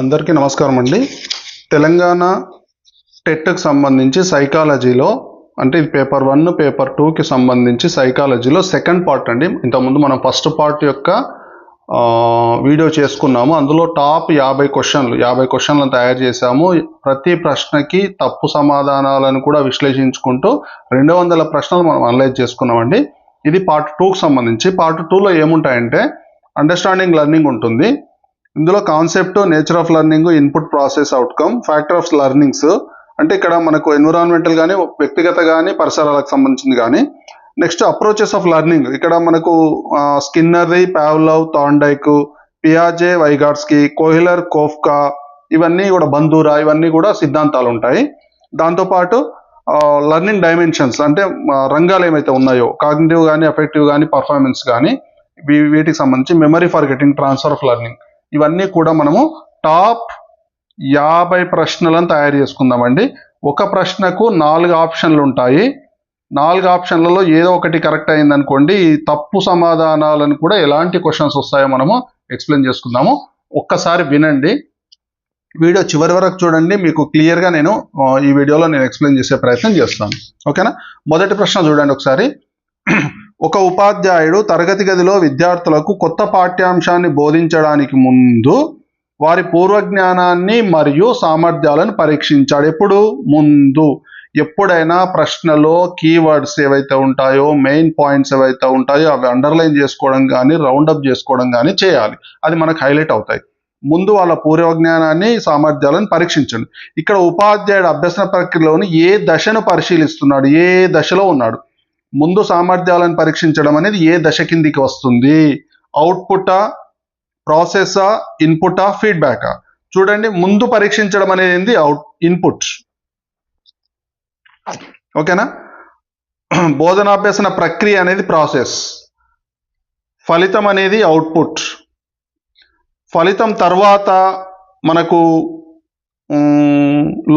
అందరికీ నమస్కారం అండి. తెలంగాణ టెట్కి సంబంధించి సైకాలజీలో అంటే ఇది పేపర్ 1 పేపర్ 2కి సంబంధించి సైకాలజీలో సెకండ్ పార్ట్ అండి. ఇంతకుముందు మనం ఫస్ట్ పార్ట్ యొక్క వీడియో చేసుకున్నాము. అందులో టాప్ 50 క్వశ్చన్లను తయారు చేశాము. ప్రతి ప్రశ్నకి తప్పు సమాధానాలను కూడా విశ్లేషించుకుంటూ 200 ప్రశ్నలు మనం అనలైజ్ చేసుకున్నామండి. ఇది పార్ట్ 2కి సంబంధించి. పార్ట్ 2లో ఏముంటాయంటే అండర్స్టాండింగ్ లెర్నింగ్ ఉంటుంది. ఇందులో concept, nature of learning, input, process, outcome, factor of learnings అంటే ఇక్కడ మనకు ఎన్విరాన్మెంటల్ కానీ వ్యక్తిగత కానీ పరిసరాలకు సంబంధించింది కానీ. నెక్స్ట్ అప్రోచెస్ ఆఫ్ లెర్నింగ్, ఇక్కడ మనకు స్కిన్నర్ది, పావ్లవ్, థార్న్డైక్, పియాజే, వైగాట్స్కీ, కోహిలర్, కోఫ్కా, ఇవన్నీ కూడా బందూరా, ఇవన్నీ కూడా సిద్ధాంతాలు ఉంటాయి. దాంతోపాటు లెర్నింగ్ డైమెన్షన్స్ అంటే రంగాలు ఏమైతే ఉన్నాయో కాగ్నిటివ్ కానీ ఎఫెక్టివ్ కానీ పర్ఫార్మెన్స్ కానీ వీటికి సంబంధించి memory for getting, transfer of learning, ఇవన్నీ కూడా మనము టాప్ 50 ప్రశ్నలను తయారు చేసుకుందామండి. ఒక ప్రశ్నకు 4 ఆప్షన్లు ఉంటాయి. 4 ఆప్షన్లలో ఏదో ఒకటి కరెక్ట్ అయిందనుకోండి, ఈ తప్పు సమాధానాలను కూడా ఎలాంటి క్వశ్చన్స్ వస్తాయో మనము ఎక్స్ప్లెయిన్ చేసుకుందాము. ఒక్కసారి వినండి, వీడియో చివరి వరకు చూడండి. మీకు క్లియర్గా నేను ఈ వీడియోలో ఎక్స్ప్లెయిన్ చేసే ప్రయత్నం చేస్తాను. ఓకేనా? మొదటి ప్రశ్న చూడండి ఒకసారి. ఒక ఉపాధ్యాయుడు తరగతి గదిలో విద్యార్థులకు కొత్త పాఠ్యాంశాన్ని బోధించడానికి ముందు వారి పూర్వజ్ఞానాన్ని మరియు సామర్థ్యాలను పరీక్షించాడు. ఎప్పుడు? ముందు. ఎప్పుడైనా ప్రశ్నలో కీవర్డ్స్ ఏవైతే ఉంటాయో, మెయిన్ పాయింట్స్ ఏవైతే ఉంటాయో అవి అండర్లైన్ చేసుకోవడం కానీ రౌండప్ చేసుకోవడం కానీ చేయాలి. అది మనకు హైలైట్ అవుతాయి. ముందు వాళ్ళ పూర్వజ్ఞానాన్ని, సామర్థ్యాలను పరీక్షించండి. ఇక్కడ ఉపాధ్యాయుడు అభ్యసన ప్రక్రియలోని ఏ దశను పరిశీలిస్తున్నాడు, ఏ దశలో ఉన్నాడు? ముందు సామర్థ్యాలను పరీక్షించడం అనేది ఏ దశ కిందికి వస్తుంది? అవుట్పుటా, ప్రాసెసా, ఇన్పుటా, ఫీడ్బ్యాకా? చూడండి, ముందు పరీక్షించడం అనేది ఇన్పుట్. ఓకేనా? బోధనాభ్యసన ప్రక్రియ అనేది ప్రాసెస్, ఫలితం అనేది అవుట్పుట్. ఫలితం తర్వాత మనకు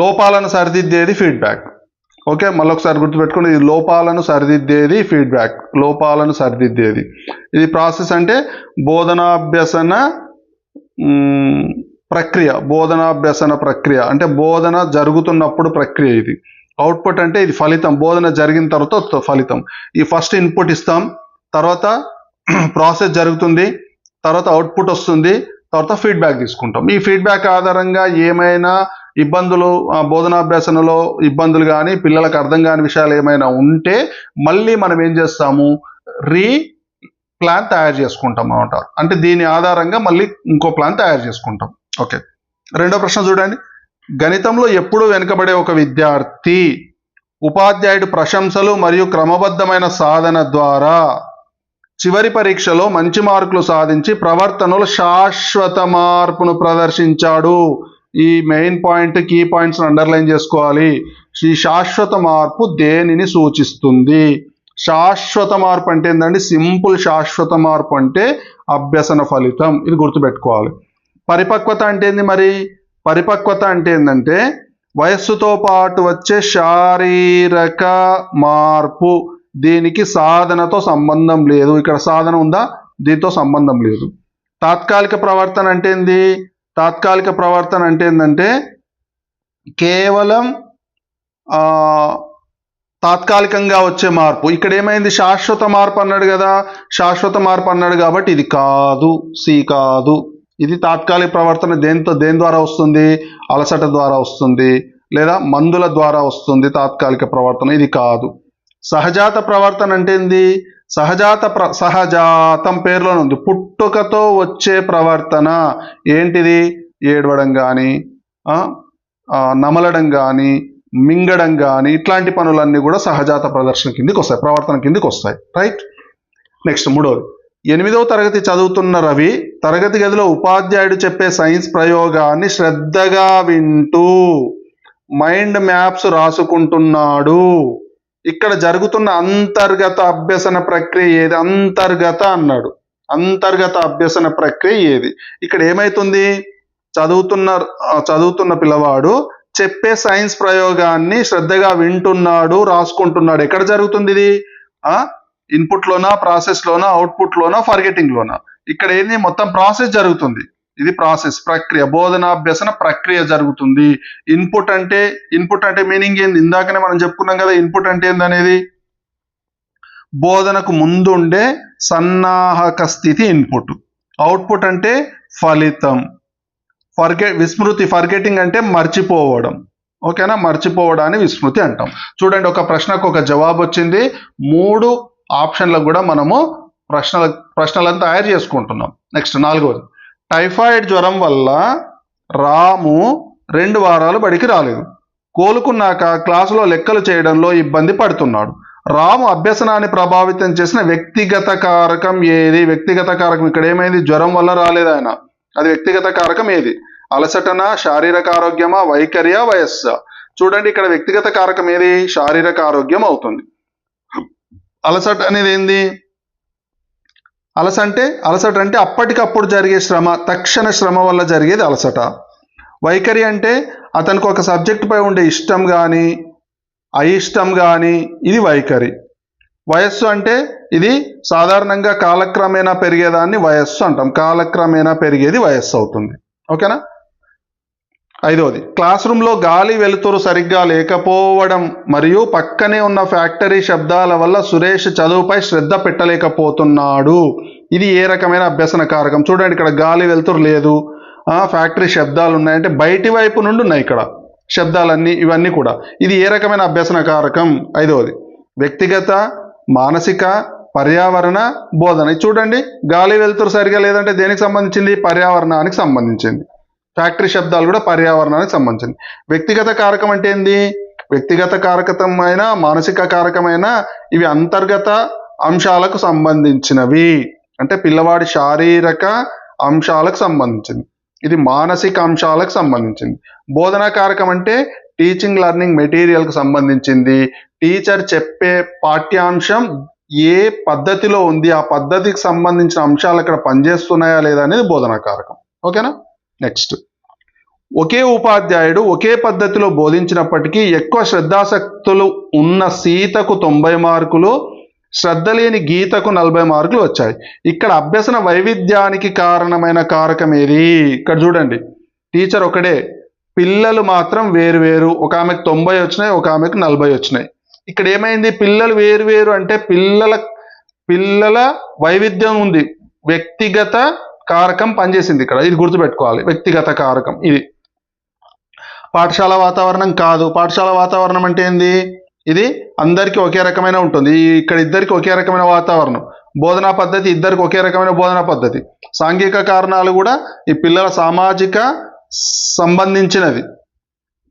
లోపాలను సరిదిద్దేది ఫీడ్బ్యాక్. ఓకే, మళ్ళొకసారి గుర్తుపెట్టుకోండి, ఇది లోపాలను సరిదిద్దేది ఫీడ్బ్యాక్, లోపాలను సరిదిద్దేది. ఇది ప్రాసెస్ అంటే బోధనాభ్యసన ప్రక్రియ అంటే బోధన జరుగుతున్నప్పుడు ప్రక్రియ ఇది. అవుట్పుట్ అంటే ఇది ఫలితం, బోధన జరిగిన తర్వాత ఫలితం. ఈ ఫస్ట్ ఇన్పుట్ ఇస్తాం, తర్వాత ప్రాసెస్ జరుగుతుంది, తర్వాత అవుట్పుట్ వస్తుంది, తర్వాత ఫీడ్బ్యాక్ తీసుకుంటాం. ఈ ఫీడ్బ్యాక్ ఆధారంగా ఏమైనా ఇబ్బందులు, బోధనాభ్యాసనలో ఇబ్బందులు కానీ పిల్లలకు అర్థం కాని విషయాలు ఏమైనా ఉంటే మళ్ళీ మనం ఏం చేస్తాము? ప్లాన్ తయారు చేసుకుంటాం అన్నమాట. అంటే దీని ఆధారంగా మళ్ళీ ఇంకో ప్లాన్ తయారు చేసుకుంటాం. ఓకే, రెండో ప్రశ్న చూడండి. గణితంలో ఎప్పుడు వెనుకబడే ఒక విద్యార్థి ఉపాధ్యాయుడు ప్రశంసలు మరియు క్రమబద్ధమైన సాధన ద్వారా చివరి పరీక్షలో మంచి మార్కులు సాధించి ప్రవర్తనలో శాశ్వత మార్పును ప్రదర్శించాడు. ఈ main point, key points underline చేసుకోవాలి. ఈ శాశ్వత మార్పు దేనిని సూచిస్తుంది? శాశ్వత మార్పు అంటే ఏంటంటే సింపుల్. శాశ్వత మార్పు అంటే అభ్యసన ఫలితం, ఇది గుర్తుపెట్టుకోవాలి. పరిపక్వత అంటే ఏంది మరి? పరిపక్వత అంటే ఏంటంటే వయస్సుతో పాటు వచ్చే శారీరక మార్పు. దీనికి సాధనతో సంబంధం లేదు. ఇక్కడ సాధన ఉందా? దీంతో సంబంధం లేదు. తాత్కాలిక ప్రవర్తన అంటే ఏంది? తాత్కాలిక ప్రవర్తన అంటే ఏంటంటే కేవలం తాత్కాలికంగా వచ్చే మార్పు. ఇక్కడ ఏమైంది? శాశ్వత మార్పు అన్నాడు కదా, శాశ్వత మార్పు అన్నాడు కాబట్టి ఇది కాదు, సి కాదు. ఇది తాత్కాలిక ప్రవర్తన. దేని ద్వారా వస్తుంది? అలసట ద్వారా వస్తుంది, లేదా మందుల ద్వారా వస్తుంది తాత్కాలిక ప్రవర్తన. ఇది కాదు. సహజాత ప్రవర్తన అంటే ఏంది? సహజాతం పేరులోనే ఉంది, పుట్టుకతో వచ్చే ప్రవర్తన. ఏంటిది? ఏడవడం కానీ, నమలడం కానీ, మింగడం కానీ, ఇట్లాంటి పనులన్నీ కూడా సహజాత ప్రవర్తన కిందికి వస్తాయి. రైట్. నెక్స్ట్ మూడోది. 8వ తరగతి చదువుతున్న రవి తరగతి గదిలో ఉపాధ్యాయుడు చెప్పే సైన్స్ ప్రయోగాన్ని శ్రద్ధగా వింటూ మైండ్ మ్యాప్స్ రాసుకుంటున్నాడు. ఇక్కడ జరుగుతున్న అంతర్గత అభ్యసన ప్రక్రియ ఏది? అంతర్గత అన్నాడు. అంతర్గత అభ్యసన ప్రక్రియ ఏది? ఇక్కడ ఏమైతుంది? చదువుతున్న పిల్లవాడు చెప్పే సైన్స్ ప్రయోగాన్ని శ్రద్ధగా వింటున్నాడు, రాసుకుంటున్నాడు. ఎక్కడ జరుగుతుంది ఇది? ఇన్పుట్ లోనా, ప్రాసెస్ లోనా, అవుట్పుట్ లోనా, ఫర్గెటింగ్ లోనా? ఇక్కడ ఏంది? మొత్తం ప్రాసెస్ జరుగుతుంది. ఇది ప్రాసెస్, ప్రక్రియ, బోధనాభ్యసన ప్రక్రియ జరుగుతుంది. ఇన్పుట్ అంటే మీనింగ్ ఏంది? ఇందాకనే మనం చెప్పుకున్నాం కదా, ఇన్పుట్ అంటే ఏందనేది. బోధనకు ముందుండే సన్నాహక స్థితి ఇన్పుట్. అవుట్పుట్ అంటే ఫలితం. విస్మృతి, ఫర్గెటింగ్ అంటే మర్చిపోవడం. ఓకేనా, మర్చిపోవడాన్ని విస్మృతి అంటాం. చూడండి, ఒక ప్రశ్నకు ఒక జవాబు వచ్చింది. 3 ఆప్షన్లకు కూడా మనము ప్రశ్నలను తయారు చేసుకుంటున్నాం. నెక్స్ట్ 4వది, టైఫాయిడ్ జ్వరం వల్ల రాము 2 వారాలు బడికి రాలేదు. కోలుకున్నాక క్లాసులో లెక్కలు చేయడంలో ఇబ్బంది పడుతున్నాడు. రాము అభ్యసనాన్ని ప్రభావితం చేసిన వ్యక్తిగత కారకం ఏది? వ్యక్తిగత కారకం ఇక్కడ ఏమైంది? జ్వరం వల్ల రాలేదు ఆయన. అది వ్యక్తిగత కారకం ఏది? అలసటన, శారీరక ఆరోగ్యమా, వైఖరియా, వయస్సా? చూడండి, ఇక్కడ వ్యక్తిగత కారకం ఏది? శారీరక ఆరోగ్యం అవుతుంది. అలసట అనేది ఏంది? అలసట అంటే అప్పటికప్పుడు జరిగే శ్రమ, తక్షణ శ్రమ వల్ల జరిగేది అలసట. వైఖరి అంటే అతనికి ఒక సబ్జెక్ట్ పై ఉండే ఇష్టం కానీ అయిష్టం కానీ, ఇది వైఖరి. వయస్సు అంటే ఇది సాధారణంగా కాలక్రమేణా పెరిగేదాన్ని వయస్సు అంటాం. కాలక్రమేణా పెరిగేది వయస్సు అవుతుంది. ఓకేనా. 5వది, క్లాస్ రూమ్లో గాలి వెలుతురు సరిగ్గా లేకపోవడం మరియు పక్కనే ఉన్న ఫ్యాక్టరీ శబ్దాల వల్ల సురేష్ చదువుపై శ్రద్ధ పెట్టలేకపోతున్నాడు. ఇది ఏ రకమైన అభ్యసన కారకం? చూడండి, ఇక్కడ గాలి వెలుతురు లేదు, ఫ్యాక్టరీ శబ్దాలు ఉన్నాయంటే బయటి వైపు నుండి ఉన్నాయి ఇక్కడ శబ్దాలన్నీ, ఇవన్నీ కూడా. ఇది ఏ రకమైన అభ్యసన కారకం? 5వది, వ్యక్తిగత, మానసిక, పర్యావరణ, బోధన. చూడండి, గాలి వెలుతురు సరిగా లేదంటే దేనికి సంబంధించింది? పర్యావరణానికి సంబంధించింది. ఫ్యాక్టరీ శబ్దాలు కూడా పర్యావరణానికి సంబంధించింది. వ్యక్తిగత కారకం అంటే ఏంది? వ్యక్తిగత కారకమైన, మానసిక కారకమైన, ఇవి అంతర్గత అంశాలకు సంబంధించినవి. అంటే పిల్లవాడి శారీరక అంశాలకు సంబంధించింది. ఇది మానసిక అంశాలకు సంబంధించింది. బోధనా కారకం అంటే టీచింగ్ లెర్నింగ్ మెటీరియల్కి సంబంధించింది. టీచర్ చెప్పే పాఠ్యాంశం ఏ పద్ధతిలో ఉంది, ఆ పద్ధతికి సంబంధించిన అంశాలు అక్కడ పనిచేస్తున్నాయా లేదా అనేది బోధనా కారకం. ఓకేనా. నెక్స్ట్, ఒకే ఉపాధ్యాయుడు ఒకే పద్ధతిలో బోధించినప్పటికీ ఎక్కువ శ్రద్ధాసక్తులు ఉన్న సీతకు 90 మార్కులు, శ్రద్ధ లేని గీతకు 40 మార్కులు వచ్చాయి. ఇక్కడ అభ్యసన వైవిధ్యానికి కారణమైన కారకం ఏది? ఇక్కడ చూడండి, టీచర్ ఒకడే, పిల్లలు మాత్రం వేరు. ఒక ఆమెకు 90 వచ్చినాయి, ఒక ఆమెకు 40 వచ్చినాయి. ఇక్కడ ఏమైంది? పిల్లలు వేరు అంటే పిల్లల వైవిధ్యం ఉంది. వ్యక్తిగత కారకం పనిచేసింది ఇక్కడ, ఇది గుర్తుపెట్టుకోవాలి. వ్యక్తిగత కారకం ఇది. పాఠశాల వాతావరణం కాదు. పాఠశాల వాతావరణం అంటే ఏంది? ఇది అందరికీ ఒకే రకమైన ఉంటుంది. ఇక్కడ ఇద్దరికి ఒకే రకమైన వాతావరణం. బోధనా పద్ధతి ఇద్దరికి ఒకే రకమైన బోధనా పద్ధతి. సాంఘిక కారణాలు కూడా ఈ పిల్లల సామాజిక సంబంధించినది,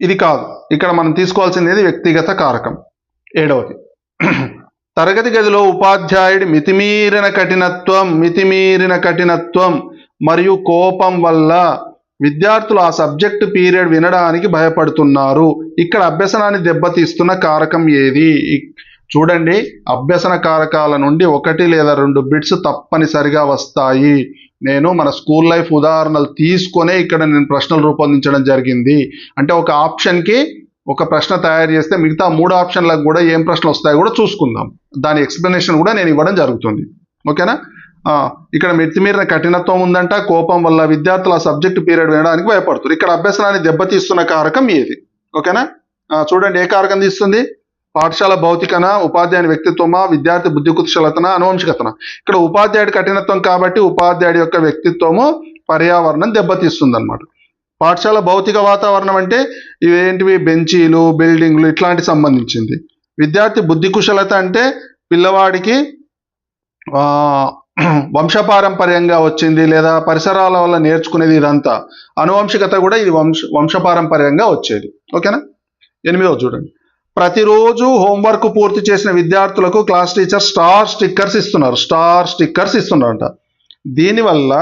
ఇది కాదు. ఇక్కడ మనం తీసుకోవాల్సింది వ్యక్తిగత కారకం. 7వది, తరగతి గదిలో ఉపాధ్యాయుడి మితిమీరిన కఠినత్వం మరియు కోపం వల్ల విద్యార్థులు ఆ సబ్జెక్టు పీరియడ్ వినడానికి భయపడుతున్నారు. ఇక్కడ అభ్యసనాన్ని దెబ్బతీస్తున్న కారకం ఏది? చూడండి, అభ్యసన కారకాల నుండి 1 లేదా 2 బిట్స్ తప్పనిసరిగా వస్తాయి. నేను మన స్కూల్ లైఫ్ ఉదాహరణలు తీసుకొనే ఇక్కడ నేను ప్రశ్నలు రూపొందించడం జరిగింది. అంటే ఒక ఆప్షన్కి ఒక ప్రశ్న తయారు చేస్తే మిగతా 3 ఆప్షన్లకు కూడా ఏం ప్రశ్నలు వస్తాయో కూడా చూసుకుందాం. దాని ఎక్స్ప్లెనేషన్ కూడా నేను ఇవ్వడం జరుగుతుంది. ఓకేనా. ఇక్కడ మితిమీరిన కఠినత్వం ఉందంట, కోపం వల్ల విద్యార్థులు ఆ సబ్జెక్టు పీరియడ్ వినడానికి భయపడుతున్నారు. ఇక్కడ అభ్యసనాన్ని దెబ్బతీస్తున్న కారకం ఏది? ఓకేనా. చూడండి, ఏ కారకం తీస్తుంది? పాఠశాల భౌతికన, ఉపాధ్యాయుని వ్యక్తిత్వమా, విద్యార్థి బుద్ధి కుశలతన, అనువంశికతన? ఇక్కడ ఉపాధ్యాయుడి కఠినత్వం కాబట్టి ఉపాధ్యాయుడి యొక్క వ్యక్తిత్వము, పర్యావరణం దెబ్బతీస్తుంది అన్నమాట. పాఠశాల భౌతిక వాతావరణం అంటే ఇవేంటివి? బెంచీలు, బిల్డింగ్లు, ఇట్లాంటి సంబంధించింది. విద్యార్థి బుద్ధి కుశలత అంటే పిల్లవాడికి వంశపారంపర్యంగా వచ్చింది లేదా పరిసరాల వల్ల నేర్చుకునేది ఇదంతా. అనువంశికత కూడా ఇది వంశపారంపర్యంగా వచ్చేది. ఓకేనా. 8వ చూడండి, ప్రతిరోజు హోంవర్క్ పూర్తి చేసిన విద్యార్థులకు క్లాస్ టీచర్ స్టార్ స్టిక్కర్స్ ఇస్తున్నారంట. దీనివల్ల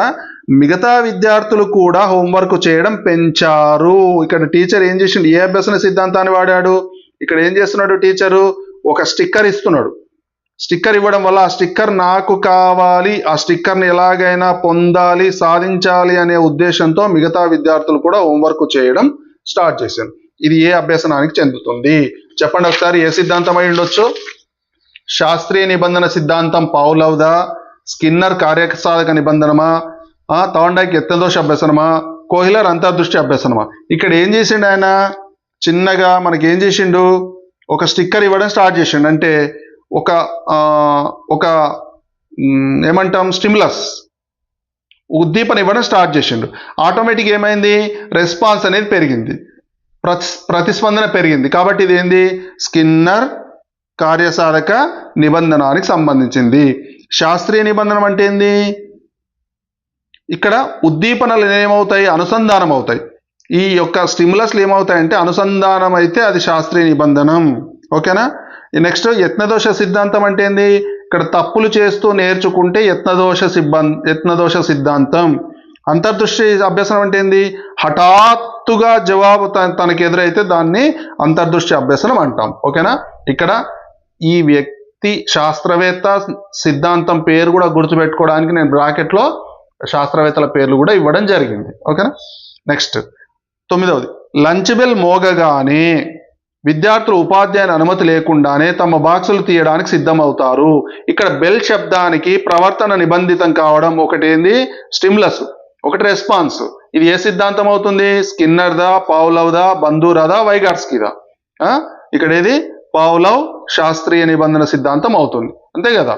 మిగతా విద్యార్థులు కూడా హోంవర్క్ చేయడం పెంచారు. ఇక్కడ టీచర్ ఏం చేసిండు? ఏ అభ్యసన సిద్ధాంతాన్ని వాడాడు? ఇక్కడ ఏం చేస్తున్నాడు టీచరు? ఒక స్టిక్కర్ ఇస్తున్నాడు. స్టిక్కర్ ఇవ్వడం వల్ల ఆ స్టిక్కర్ నాకు కావాలి, ఆ స్టిక్కర్ని ఎలాగైనా పొందాలి, సాధించాలి అనే ఉద్దేశంతో మిగతా విద్యార్థులు కూడా హోంవర్క్ చేయడం స్టార్ట్ చేశారు. ఇది ఏ అభ్యసనానికి చెందుతుంది? చెప్పండి ఒకసారి. ఏ సిద్ధాంతం అయి ఉండొచ్చు? శాస్త్రీయ నిబంధన సిద్ధాంతం పౌలవ్దా, స్కిన్నర్ కార్యసాధక నిబంధనమా, థాండైక్ యత్నదోష అభ్యసనమా, కోహిలర్ అంతర్దృష్టి అభ్యసనమా. ఇక్కడ ఏం చేసిండు ఆయన, చిన్నగా మనకి ఏం చేసిండు, ఒక స్టిక్కర్ ఇవ్వడం స్టార్ట్ చేసిండు. అంటే ఒక ఒక ఏమంటాం, స్టిమ్యులస్, ఉద్దీపన ఇవ్వడం స్టార్ట్ చేసిండు. ఆటోమేటిక్ ఏమైంది, రెస్పాన్స్ అనేది పెరిగింది, ప్రతిస్పందన పెరిగింది. కాబట్టి ఇది ఏంది, స్కిన్నర్ కార్యసాధక నిబంధనానికి సంబంధించింది. శాస్త్రీయ నిబంధనం అంటే ఏంది, ఇక్కడ ఉద్దీపనలు ఏమవుతాయి, అనుసంధానం అవుతాయి. ఈ యొక్క స్టిమ్యులస్లు ఏమవుతాయంటే అనుసంధానం అయితే అది శాస్త్రీయ నిబంధనం. ఓకేనా. నెక్స్ట్ యత్నదోష సిద్ధాంతం అంటే ఏంది, ఇక్కడ తప్పులు చేస్తూ నేర్చుకుంటే యత్నదోష సిద్ధాంతం. అంతర్దృష్టి అభ్యసనం అంటే ఏంది, హఠాత్తుగా జవాబు తనకు ఎదురైతే దాన్ని అంతర్దృష్టి అభ్యసనం అంటాం. ఓకేనా. ఇక్కడ ఈ వ్యక్తి శాస్త్రవేత్త సిద్ధాంతం పేరు కూడా గుర్తుపెట్టుకోవడానికి నేను బ్రాకెట్లో శాస్త్రవేత్తల పేర్లు కూడా ఇవ్వడం జరిగింది. ఓకేనా. నెక్స్ట్ 9వది, లంచ్ బెల్ మోగగానే విద్యార్థులు ఉపాధ్యాయుని అనుమతి లేకుండానే తమ బాక్సులు తీయడానికి సిద్ధమవుతారు. ఇక్కడ బెల్ శబ్దానికి ప్రవర్తన నిబంధితం కావడం ఒకటి ఏంది, స్టిమ్యులస్, ఒకటి రెస్పాన్స్. ఇది ఏ సిద్ధాంతం అవుతుంది, స్కిన్నర్దా, పావ్లోవ్దా, బందూరాదా, వైగాట్స్కీదా. ఇక్కడ ఏది, పావ్లోవ్ శాస్త్రీయ నిబంధన సిద్ధాంతం అవుతుంది, అంతే కదా.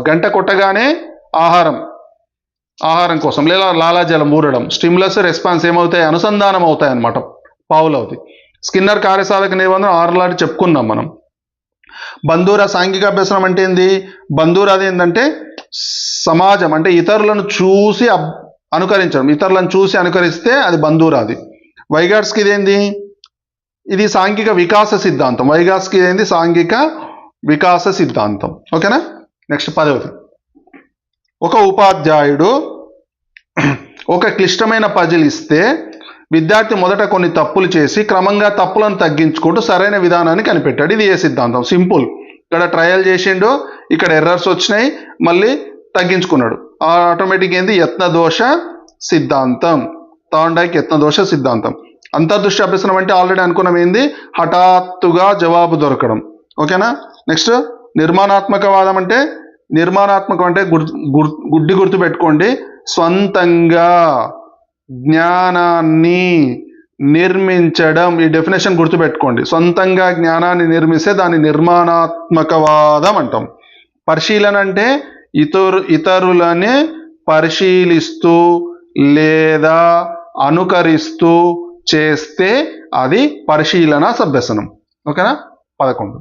గంట కొట్టగానే ఆహారం కోసం లేదా లాలాజలం ఊరడం, స్టిమ్యులస్ రెస్పాన్స్ ఏమవుతాయి, అనుసంధానం అవుతాయి అన్నమాట, పావ్లోవ్ది. స్కిన్నర్ కార్యసాధక నిబంధన ఆరులాంటి చెప్పుకున్నాం మనం. బందూరా సాంఘిక అభ్యసనం అంటే ఏంది, బందూరాది ఏంటంటే సమాజం, అంటే ఇతరులను చూసి అనుకరించడం, ఇతరులను చూసి అనుకరిస్తే అది బందూరాది. వైగాట్స్కి ఇదేంది, ఇది సాంఘిక వికాస సిద్ధాంతం. వైగాట్స్కి ఏంది, సాంఘిక వికాస సిద్ధాంతం. ఓకేనా. నెక్స్ట్ 10వది, ఒక ఉపాధ్యాయుడు ఒక క్లిష్టమైన పజిల్ ఇస్తే విద్యార్థి మొదట కొన్ని తప్పులు చేసి క్రమంగా తప్పులను తగ్గించుకుంటూ సరైన విధానాన్ని కనిపెట్టాడు. ఇది ఏ సిద్ధాంతం, సింపుల్. ఇక్కడ ట్రయల్ చేసిండు, ఇక్కడ ఎర్రర్స్ వచ్చినాయి, మళ్ళీ తగ్గించుకున్నాడు. ఆటోమేటిక్ ఏంది, యత్నదోష సిద్ధాంతం. థాండైక్ యత్నదోష సిద్ధాంతం. అంతర్దృష్టి అభ్యసనం అంటే ఆల్రెడీ అనుకున్నాం, ఏంది, హఠాత్తుగా జవాబు దొరకడం. ఓకేనా. నెక్స్ట్ నిర్మాణాత్మకవాదం అంటే, గుడ్డి గుర్తు పెట్టుకోండి, స్వంతంగా జ్ఞానాన్ని నిర్మించడం. ఈ డెఫినేషన్ గుర్తుపెట్టుకోండి, సొంతంగా జ్ఞానాన్ని నిర్మిస్తే దాన్ని నిర్మాణాత్మకవాదం అంటాం. పరిశీలన అంటే ఇతరులని పరిశీలిస్తూ లేదా అనుకరిస్తూ చేస్తే అది పరిశీలన అభ్యసనం. ఓకేనా. 11,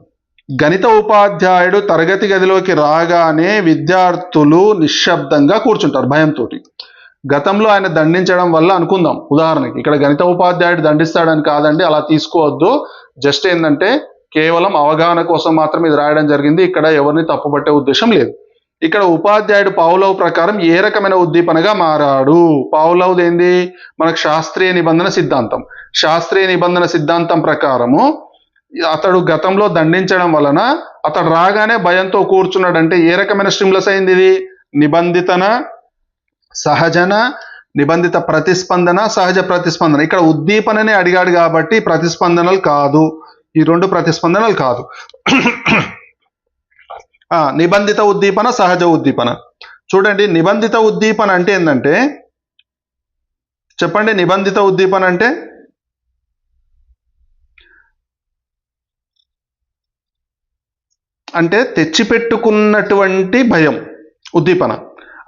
గణిత ఉపాధ్యాయుడు తరగతి గదిలోకి రాగానే విద్యార్థులు నిశ్శబ్దంగా కూర్చుంటారు భయంతో. గతంలో ఆయన దండించడం వల్ల అనుకుందాం, ఉదాహరణకి ఇక్కడ గణిత ఉపాధ్యాయుడు దండిస్తాడని కాదండి, అలా తీసుకోవద్దు. జస్ట్ ఏంటంటే కేవలం అవగాహన కోసం మాత్రం ఇది రాయడం జరిగింది, ఇక్కడ ఎవరిని తప్పుపట్టే ఉద్దేశం లేదు. ఇక్కడ ఉపాధ్యాయుడు పావ్లోవ్ ప్రకారం ఏ రకమైన ఉద్దీపనగా మారాడు. పావ్లోవ్ది ఏంది, మనకు శాస్త్రీయ నిబంధన సిద్ధాంతం. శాస్త్రీయ నిబంధన సిద్ధాంతం ప్రకారము అతడు గతంలో దండించడం వలన అతడు రాగానే భయంతో కూర్చున్నాడంటే ఏ రకమైన స్టిమ్యులస్ అయింది, ఇది నిబంధితన, సహజన, నిబంధిత ప్రతిస్పందన, సహజ ప్రతిస్పందన. ఇక్కడ ఉద్దీపననే అడిగాడు కాబట్టి ప్రతిస్పందనలు కాదు, ఈ రెండు ప్రతిస్పందనలు కాదు. నిబంధిత ఉద్దీపన, సహజ ఉద్దీపన. చూడండి, నిబంధిత ఉద్దీపన అంటే ఏంటంటే, చెప్పండి, నిబంధిత ఉద్దీపన అంటే తెచ్చిపెట్టుకున్నటువంటి భయం. ఉద్దీపన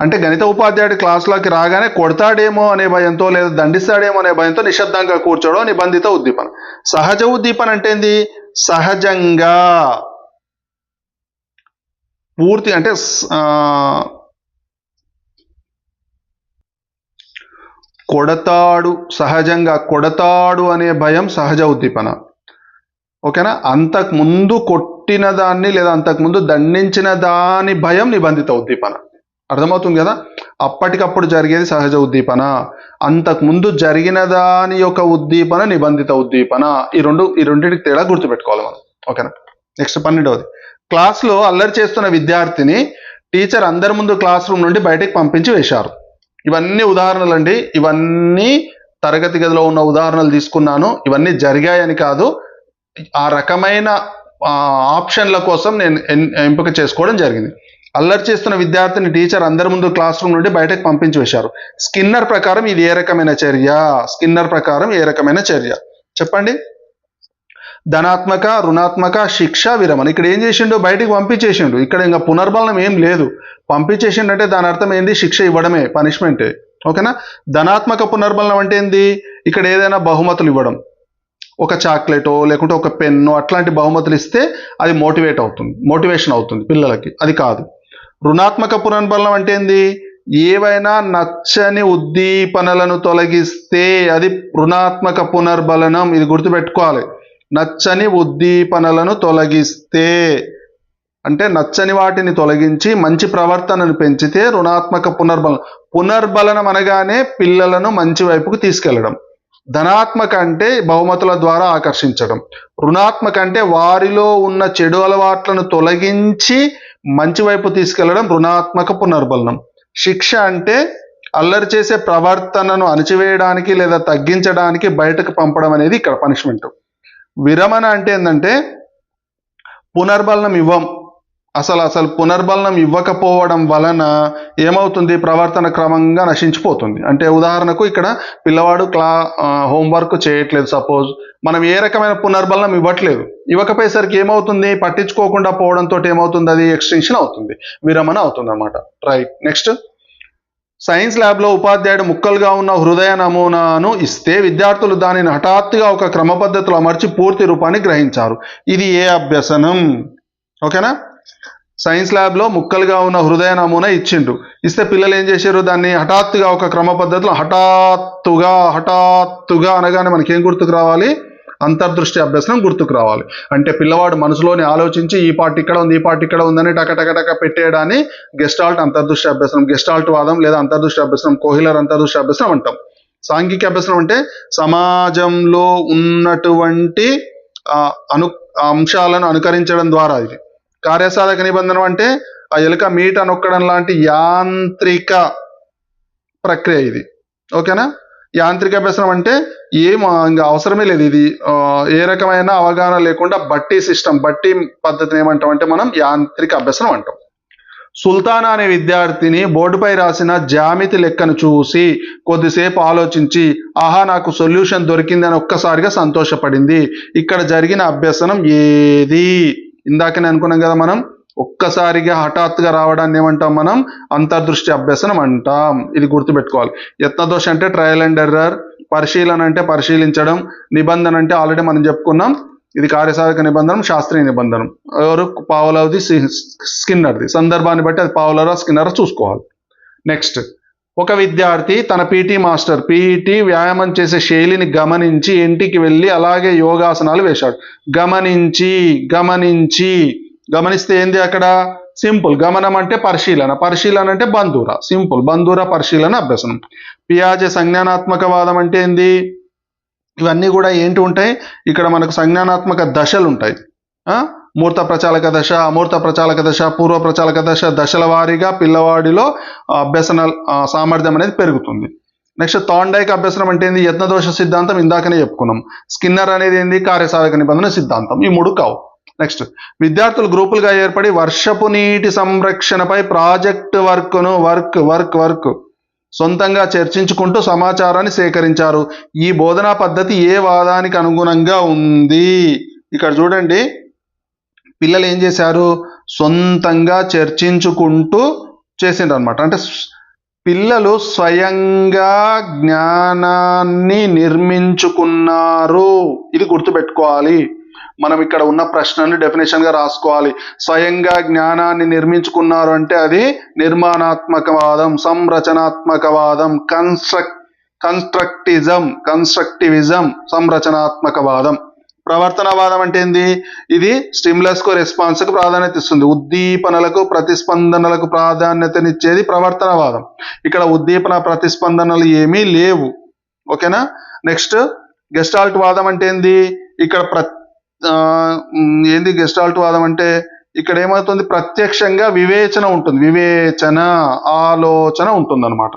అంటే గణిత ఉపాధ్యాయుడు క్లాసులోకి రాగానే కొడతాడేమో అనే భయంతో లేదా దండిస్తాడేమో అనే భయంతో నిశ్శబ్దంగా కూర్చోవడం నిబంధిత ఉద్దీపన. సహజ ఉద్దీపన అంటే ఏంది, సహజంగా పూర్తి అంటే కొడతాడు, సహజంగా కొడతాడు అనే భయం సహజ ఉద్దీపన. ఓకేనా. అంతకుముందు కొట్టిన దాన్ని లేదా అంతకుముందు దండించిన దాని భయం నిబంధిత ఉద్దీపన. అర్థమవుతుంది కదా. అప్పటికప్పుడు జరిగేది సహజ ఉద్దీపన, అంతకుముందు జరిగిన దాని యొక్క ఉద్దీపన నిబంధిత ఉద్దీపన. ఈ రెండింటికి తేడా గుర్తుపెట్టుకోవాలి మనం. ఓకేనా. నెక్స్ట్ 12వది, క్లాస్లో అల్లరి చేస్తున్న విద్యార్థిని టీచర్ అందరి ముందు క్లాస్ రూమ్ నుండి బయటకు పంపించి వేశారు. ఇవన్నీ ఉదాహరణలు అండి, ఇవన్నీ తరగతి గదిలో ఉన్న ఉదాహరణలు తీసుకున్నాను. ఇవన్నీ జరిగాయని కాదు, ఆ రకమైన ఆప్షన్ల కోసం నేను ఎంపిక చేసుకోవడం జరిగింది. అల్లరి చేస్తున్న విద్యార్థిని టీచర్ అందరి ముందు క్లాస్ రూమ్ నుండి బయటకు పంపించి వేశారు. స్కిన్నర్ ప్రకారం ఇది ఏ రకమైన చర్య? స్కిన్నర్ ప్రకారం ఏ రకమైన చర్య చెప్పండి. ధనాత్మక, రుణాత్మక, శిక్ష, విరమణ. ఇక్కడ ఏం చేసిండు? బయటికి పంపించేసిండు. ఇక్కడ ఇంకా పునర్బలనం ఏం లేదు. పంపించేసిండు అంటే దాని అర్థం ఏంది? శిక్ష ఇవ్వడమే, పనిష్మెంటే. ఓకేనా? ధనాత్మక పునర్బలనం అంటే ఏంది? ఇక్కడ ఏదైనా బహుమతులు ఇవ్వడం, ఒక చాక్లెటో లేకుంటే ఒక పెన్నో అట్లాంటి బహుమతులు ఇస్తే అది మోటివేషన్ అవుతుంది పిల్లలకి. అది కాదు. రుణాత్మక పునర్బలనం అంటే ఏంది? ఏవైనా నచ్చని ఉద్దీపనలను తొలగిస్తే అది రుణాత్మక పునర్బలనం. ఇది గుర్తుపెట్టుకోవాలి. నచ్చని ఉద్దీపనలను తొలగిస్తే అంటే నచ్చని వాటిని తొలగించి మంచి ప్రవర్తనను పెంచితే రుణాత్మక పునర్బలనం. పునర్బలనం అనగానే పిల్లలను మంచి వైపుకు తీసుకెళ్లడం. ధనాత్మక అంటే బహుమతుల ద్వారా ఆకర్షించడం. రుణాత్మక అంటే వారిలో ఉన్న చెడు అలవాట్లను తొలగించి మంచి వైపు తీసుకెళ్లడం రుణాత్మక పునర్బలనం. శిక్ష అంటే అల్లరి చేసే ప్రవర్తనను అణచివేయడానికి లేదా తగ్గించడానికి బయటకు పంపడం అనేది ఇక్కడ పనిష్మెంట్. విరమణ అంటే ఏంటంటే పునర్బలనం ఇవ్వం. అసలు పునర్బలనం ఇవ్వకపోవడం వలన ఏమవుతుంది? ప్రవర్తన క్రమంగా నశించిపోతుంది. అంటే ఉదాహరణకు ఇక్కడ పిల్లవాడు హోంవర్క్ చేయట్లేదు సపోజ్, మనం ఏ రకమైన పునర్బలనం ఇవ్వట్లేదు. ఇవ్వకపోయేసరికి ఏమవుతుంది? పట్టించుకోకుండా పోవడంతో ఏమవుతుంది? అది ఎక్స్టెన్షన్ అవుతుంది, విరమణ అవుతుంది అన్నమాట. రైట్. నెక్స్ట్, సైన్స్ ల్యాబ్లో ఉపాధ్యాయుడు ముక్కలుగా ఉన్న హృదయ నమూనాను ఇస్తే విద్యార్థులు దానిని హఠాత్తుగా ఒక క్రమ పద్ధతిలో అమర్చి పూర్తి రూపాన్ని గ్రహించారు. ఇది ఏ అభ్యసనం? ఓకేనా? సైన్స్ ల్యాబ్లో ముక్కలుగా ఉన్న హృదయ నమూనా ఇచ్చిండు. ఇస్తే పిల్లలు ఏం చేశారు? దాన్ని హఠాత్తుగా ఒక క్రమ పద్ధతిలో హఠాత్తుగా అనగానే మనకి ఏం గుర్తుకు రావాలి? అంతర్దృష్టి అభ్యసనం గుర్తుకు రావాలి. అంటే పిల్లవాడు మనసులోని ఆలోచించి ఈ పార్ట్ ఇక్కడ ఉంది, ఈ పార్ట్ ఇక్కడ ఉందని టక పెట్టేయడాన్ని గెస్టాల్ట్ అంతర్దృష్టి అభ్యసనం, గెస్టాల్ట్ వాదం లేదా అంతర్దృష్టి అభ్యసనం, కోహిలర్ అంతర్దృష్టి అభ్యసనం అంటాం. సాంఘిక అభ్యసనం అంటే సమాజంలో ఉన్నటువంటి అంశాలను అనుకరించడం ద్వారా. ఇది కార్యసాధక నిబంధన అంటే ఆ ఎలుక మీట నొక్కడం లాంటి యాంత్రిక ప్రక్రియ ఇది. ఓకేనా? యాంత్రిక అభ్యసనం అంటే ఇంకా అవసరమే లేదు. ఇది ఏ రకమైన అవగాహన లేకుండా బట్టి పద్ధతిని ఏమంటాం అంటే మనం యాంత్రిక అభ్యసనం అంటాం. సుల్తానా అనే విద్యార్థిని బోర్డుపై రాసిన జామితి లెక్కను చూసి కొద్దిసేపు ఆలోచించి ఆహా నాకు సొల్యూషన్ దొరికింది అని ఒక్కసారిగా సంతోషపడింది. ఇక్కడ జరిగిన అభ్యసనం ఏది? ఇందాకనే అనుకున్నాం కదా మనం, ఒక్కసారిగా హఠాత్తుగా రావడాన్ని ఏమంటాం మనం? అంతర్దృష్టి అభ్యసనం అంటాం. ఇది గుర్తుపెట్టుకోవాలి. యత్నదోష అంటే ట్రయల్ అండ్ ఎర్రర్, పరిశీలన అంటే పరిశీలించడం, నిబంధన అంటే ఆల్రెడీ మనం చెప్పుకున్నాం ఇది కార్యసాధక నిబంధన, శాస్త్రీయ నిబంధన. ఎవరు? పావలోవ్ది, స్కిన్నర్ది. సందర్భాన్ని బట్టి అది పావలోవా స్కిన్నర్ చూసుకోవాలి. నెక్స్ట్, ఒక విద్యార్థి తన పీటీ వ్యాయామం చేసే శైలిని గమనించి ఇంటికి వెళ్ళి అలాగే యోగాసనాలు వేశాడు. గమనిస్తే ఏంది అక్కడ? సింపుల్. గమనం అంటే పరిశీలన అంటే బంధూర. సింపుల్, బంధూర పరిశీలన అభ్యసనం. పియాజే సంజ్ఞానాత్మకవాదం అంటే ఏంది? ఇవన్నీ కూడా ఏంటి ఉంటాయి? ఇక్కడ మనకు సంజ్ఞానాత్మక దశలు ఉంటాయి. మూర్త ప్రచాలక దశ, అమూర్త ప్రచాలక దశ, పూర్వ ప్రచాలక దశ, దశల వారీగా పిల్లవాడిలో అభ్యసన సామర్థ్యం అనేది పెరుగుతుంది. నెక్స్ట్, థాండైక్ అభ్యసనం అంటే ఏంది? యత్నదోష సిద్ధాంతం ఇందాకనే చెప్పుకున్నాం. స్కిన్నర్ అనేది ఏంది? కార్యసాధక నిబంధన సిద్ధాంతం. ఈ మూడు కావు. నెక్స్ట్, విద్యార్థులు గ్రూపులుగా ఏర్పడి వర్షపు నీటి సంరక్షణపై ప్రాజెక్ట్ వర్క్ సొంతంగా చర్చించుకుంటూ సమాచారాన్ని సేకరించారు. ఈ బోధనా పద్ధతి ఏ వాదానికి అనుగుణంగా ఉంది? ఇక్కడ చూడండి, పిల్లలు ఏం చేశారు? సొంతంగా చర్చించుకుంటూ చేసిండ్రు అనమాట. అంటే పిల్లలు స్వయంగా జ్ఞానాన్ని నిర్మించుకున్నారు. ఇది గుర్తుపెట్టుకోవాలి. మనం ఇక్కడ ఉన్న ప్రశ్నని డెఫినేషన్గా రాసుకోవాలి. స్వయంగా జ్ఞానాన్ని నిర్మించుకున్నారు అంటే అది నిర్మాణాత్మకవాదం, సంరచనాత్మకవాదం, కన్స్ట్రక్టివిజం, సంరచనాత్మకవాదం. ప్రవర్తనవాదం అంటే ఏంది? ఇది స్టిమ్యులస్కు రెస్పాన్స్కు ప్రాధాన్యత ఇస్తుంది. ఉద్దీపనలకు ప్రతిస్పందనలకు ప్రాధాన్యతనిచ్చేది ప్రవర్తనవాదం. ఇక్కడ ఉద్దీపన ప్రతిస్పందనలు ఏమీ లేవు. ఓకేనా? నెక్స్ట్, గెస్టాల్ట్ వాదం అంటే ఏంది? ఇక్కడ గెస్టాల్ట్ వాదం అంటే ఇక్కడ ఏమవుతుంది? ప్రత్యక్షంగా వివేచన ఉంటుంది, ఆలోచన ఉంటుంది అనమాట.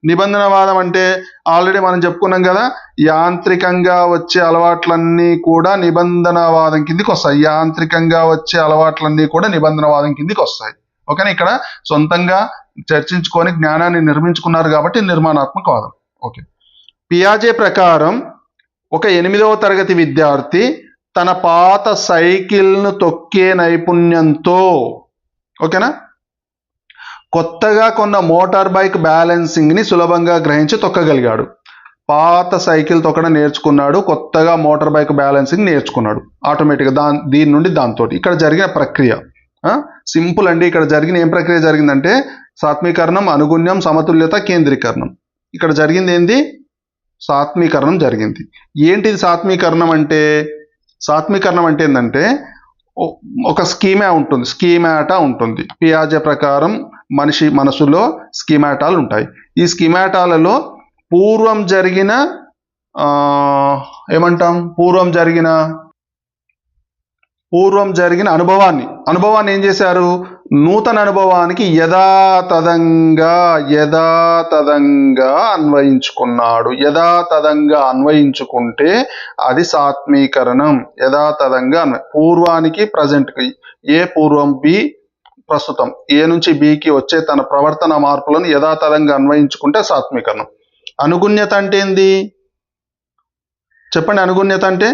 నిబంధనవాదం అంటే ఆల్రెడీ మనం చెప్పుకున్నాం కదా, యాంత్రికంగా వచ్చే అలవాట్లన్నీ కూడా నిబంధనవాదం కిందికి వస్తాయి. ఓకేనా, ఇక్కడ సొంతంగా చర్చించుకొని జ్ఞానాన్ని నిర్మించుకున్నారు కాబట్టి నిర్మాణాత్మకవాదం. ఓకే. పియాజే ప్రకారం ఒక 8వ తరగతి విద్యార్థి తన పాత సైకిల్ను తొక్కే నైపుణ్యంతో, ఓకేనా, కొత్తగా కొన్న మోటార్ బైక్ బ్యాలెన్సింగ్ని సులభంగా గ్రహించి తొక్కగలిగాడు. పాత సైకిల్ తొక్కడం నేర్చుకున్నాడు, కొత్తగా మోటార్ బైక్ బ్యాలెన్సింగ్ నేర్చుకున్నాడు ఆటోమేటిక్గా దీని నుండి దాంతో. ఇక్కడ జరిగిన ప్రక్రియ సింపుల్ అండి. ఇక్కడ జరిగిన ఏం ప్రక్రియ జరిగిందంటే సాత్మీకరణం, అనుగుణ్యం, సమతుల్యత, కేంద్రీకరణం. ఇక్కడ జరిగింది ఏంది? సాత్మీకరణం జరిగింది. ఏంటిది సాత్మీకరణం అంటే? సాత్మీకరణం అంటే ఏంటంటే ఒక స్కీమాటా ఉంటుంది. పియాజే ప్రకారం మనిషి మనసులో స్కీమాటాలు ఉంటాయి. ఈ స్కీమాటాలలో పూర్వం జరిగిన అనుభవాన్ని ఏం చేశారు? నూతన అనుభవానికి యథాతథంగా అన్వయించుకున్నాడు. యథాతథంగా అన్వయించుకుంటే అది సాత్మీకరణం. యథాతథంగా పూర్వానికి ప్రజెంట్కి, ఏ పూర్వం బి ప్రస్తుతం ఏ నుంచి బికి వచ్చే తన ప్రవర్తన మార్పులను యథాతథంగా అన్వయించుకుంటే సాత్మీకరణం. అనుగుణ్యత అంటే ఏంది చెప్పండి? అనుగుణ్యత అంటే